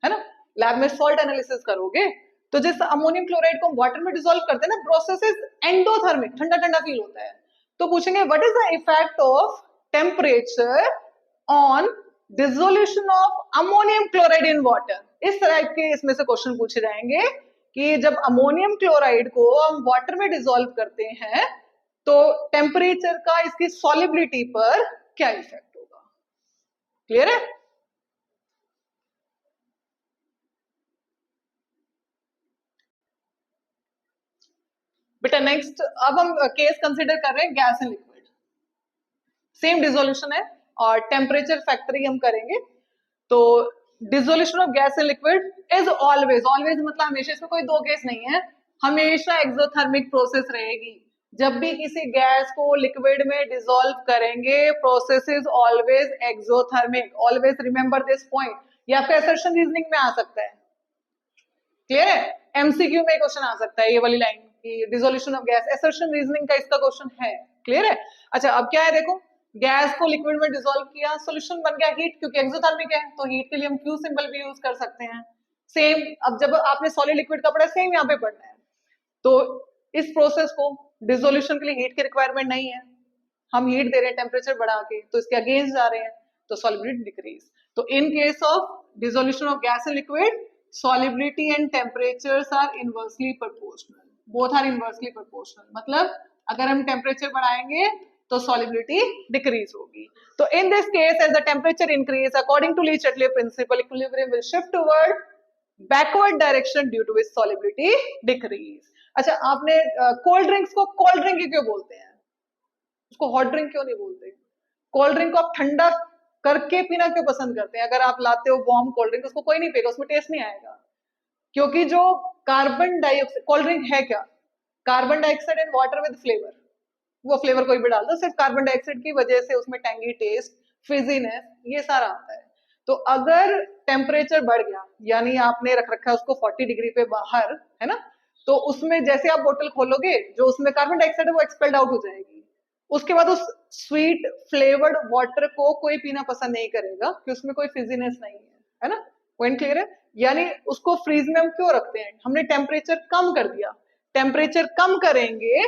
है ना, लैब में सॉल्ट एनालिसिस करोगे तो जिस अमोनियम क्लोराइड को वाटर में डिसॉल्व करते हैं ना, प्रोसेस इज एंडोथर्मिक, ठंडा ठंडा फील होता है। तो पूछेंगे what is the effect of temperature on dissolution of ammonium chloride in water. इस टाइप के इसमें से क्वेश्चन पूछे जाएंगे कि जब अमोनियम क्लोराइड को हम वाटर में डिसॉल्व करते हैं तो टेम्परेचर का इसकी सॉलिबिलिटी पर क्या इफेक्ट होगा। क्लियर है? बेटा नेक्स्ट अब हम केस कंसीडर कर रहे हैं gas and liquid, same dissolution है और टेम्परेचर फैक्टर ही हम करेंगे। तो dissolution of gas and liquid is always, always मतलब हमेशा, इसमें कोई दो केस नहीं है, हमेशा एक्सोथर्मिक प्रोसेस रहेगी। जब भी किसी गैस को लिक्विड में डिसॉल्व करेंगे process is always exothermic, always remember this point. ये आपका असर्शन रीजनिंग में आ सकता है। क्लियर है? एमसीक्यू में क्वेश्चन आ सकता है ये वाली लाइन की, dissolution of gas, assertion reasoning का इसका क्वेश्चन है। क्लियर है? अच्छा अब क्या है, देखो गैस को लिक्विड में डिसॉल्व किया, सॉल्यूशन बन गया हीट, क्योंकि एक्सोथर्मिक है तो हीट के लिए हम क्यू सिंबल भी यूज कर सकते हैं। सेम अब जब आपने सॉलिड लिक्विड का पढ़ा, सेम यहाँ पे पढ़ना है। तो इस प्रोसेस को डिसोल्यूशन के लिए हीट की रिक्वायरमेंट नहीं है, हम हीट दे रहे हैं टेम्परेचर बढ़ा के, तो इसके अगेंस्ट जा रहे हैं, तो सॉलिबिलिटी डिक्रीज। तो in case of dissolution of gas and liquid solubility and temperatures are inversely proportional, both are inversely proportional, मतलब अगर हम टेम्परेचर बढ़ाएंगे तो solubility decrease होगी। तो in this case as the temperature increase according to Lee-Chatelier principle equilibrium will shift toward backward direction due to which solubility decrease। अच्छा आपने cold drinks को कोल्ड ड्रिंक क्यों बोलते हैं, उसको हॉट ड्रिंक क्यों नहीं बोलते? कोल्ड ड्रिंक को आप ठंडा करके पीना क्यों पसंद करते हैं? अगर आप लाते हो वार्म कोल्ड ड्रिंक उसको कोई नहीं पिएगा, उसमें टेस्ट नहीं आएगा, क्योंकि जो कार्बन डाइऑक्साइड, कोल्ड ड्रिंक है क्या, carbon dioxide and water with flavour, वो फ्लेवर कोई भी डाल दो, सिर्फ कार्बन डाइऑक्साइड की वजह से उसमें टैंगी टेस्ट, फिजीनेस, ये सारा आता है। तो अगर टेम्परेचर बढ़ गया, यानी आपने रख रखा है उसको 40 डिग्री पे बाहर, है ना, तो उसमें जैसे आप बोतल खोलोगे जो उसमें कार्बन डाइऑक्साइड है वो एक्सपेल्ड आउट हो जाएगी। उसके बाद उस स्वीट फ्लेवर्ड वाटर को कोई पीना पसंद नहीं करेगा कि उसमें कोई फिजीनेस नहीं है ना। पॉइंट क्लियर है? यानी उसको फ्रीज में हम क्यों रखते हैं, हमने टेम्परेचर कम कर दिया, टेम्परेचर कम करेंगे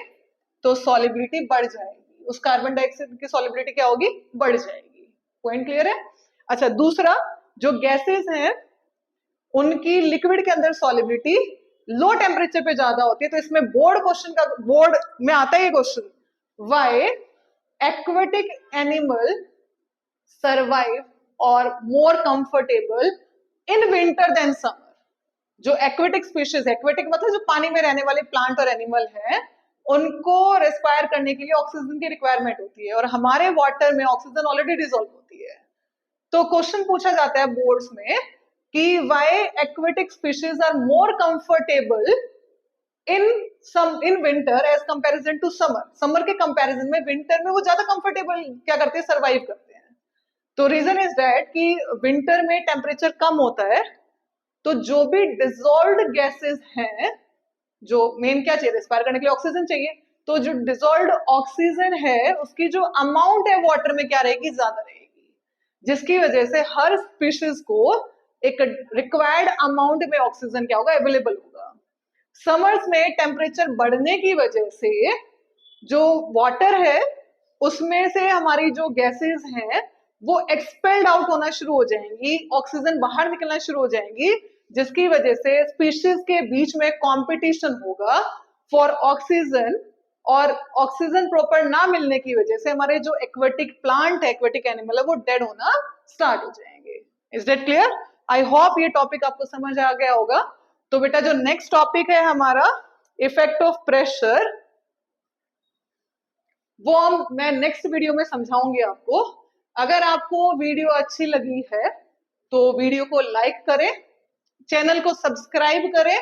तो सॉलिबिलिटी बढ़ जाएगी, उस कार्बन डाइऑक्साइड की सॉलिबिलिटी क्या होगी, बढ़ जाएगी। पॉइंट क्लियर है? अच्छा दूसरा, जो गैसेस हैं उनकी लिक्विड के अंदर सॉलिबिलिटी लो टेम्परेचर पे ज्यादा होती है। तो इसमें बोर्ड क्वेश्चन का, बोर्ड में आता है ये question, why aquatic animal survive or more comfortable in winter than summer। जो एक्वेटिक स्पीशीज, एक्वेटिक मतलब जो पानी में रहने वाले प्लांट और एनिमल हैं, उनको रेस्पायर करने के लिए ऑक्सीजन की रिक्वायरमेंट होती है और हमारे वाटर में ऑक्सीजन ऑलरेडी डिसॉल्व होती है। तो क्वेश्चन पूछा जाता है बोर्ड्स में कि why aquatic species are more comfortable in winter as comparison to summer, summer के कंपैरिजन में विंटर में वो ज्यादा कंफर्टेबल क्या करते हैं, सर्वाइव करते हैं। तो रीजन इज दैट कि विंटर में टेम्परेचर कम होता है, तो जो भी डिसॉल्व्ड गैसेस हैं, जो मेन क्या चाहिए, रेस्पायर करने के लिए ऑक्सीजन चाहिए, तो जो डिसॉल्व्ड ऑक्सीजन है उसकी जो अमाउंट है वाटर में क्या रहेगी, ज्यादा रहेगी, जिसकी वजह से हर स्पीशीज को एक रिक्वायर्ड अमाउंट में ऑक्सीजन क्या होगा, अवेलेबल होगा। समर्स में टेम्परेचर बढ़ने की वजह से जो वाटर है उसमें से हमारी जो गैसेस हैं वो एक्सपेल्ड आउट होना शुरू हो जाएंगी, ऑक्सीजन बाहर निकलना शुरू हो जाएंगी, जिसकी वजह से स्पीशीज के बीच में कंपटीशन होगा फॉर ऑक्सीजन, और ऑक्सीजन प्रॉपर ना मिलने की वजह से हमारे जो एक्वेटिक प्लांट है, एक्वेटिक एनिमल है, वो डेड होना स्टार्ट हो जाएंगे। Is that clear? I hope ये टॉपिक आपको समझ आ गया होगा। तो बेटा जो नेक्स्ट टॉपिक है हमारा इफेक्ट ऑफ प्रेशर, वो मैं नेक्स्ट वीडियो में समझाऊंगी आपको। अगर आपको वीडियो अच्छी लगी है तो वीडियो को लाइक करें, चैनल को सब्सक्राइब करें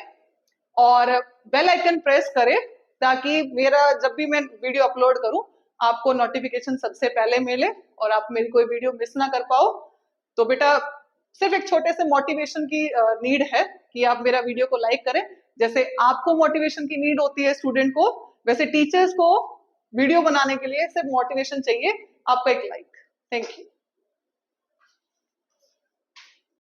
और बेल आइकन प्रेस करें, ताकि मेरा जब भी मैं वीडियो अपलोड करूं आपको नोटिफिकेशन सबसे पहले मिले और आप मेरी कोई वीडियो मिस ना कर पाओ। तो बेटा सिर्फ एक छोटे से मोटिवेशन की नीड है कि आप मेरा वीडियो को लाइक करें। जैसे आपको मोटिवेशन की नीड होती है स्टूडेंट को, वैसे टीचर्स को वीडियो बनाने के लिए सिर्फ मोटिवेशन चाहिए, आपका एक लाइक। Thank you.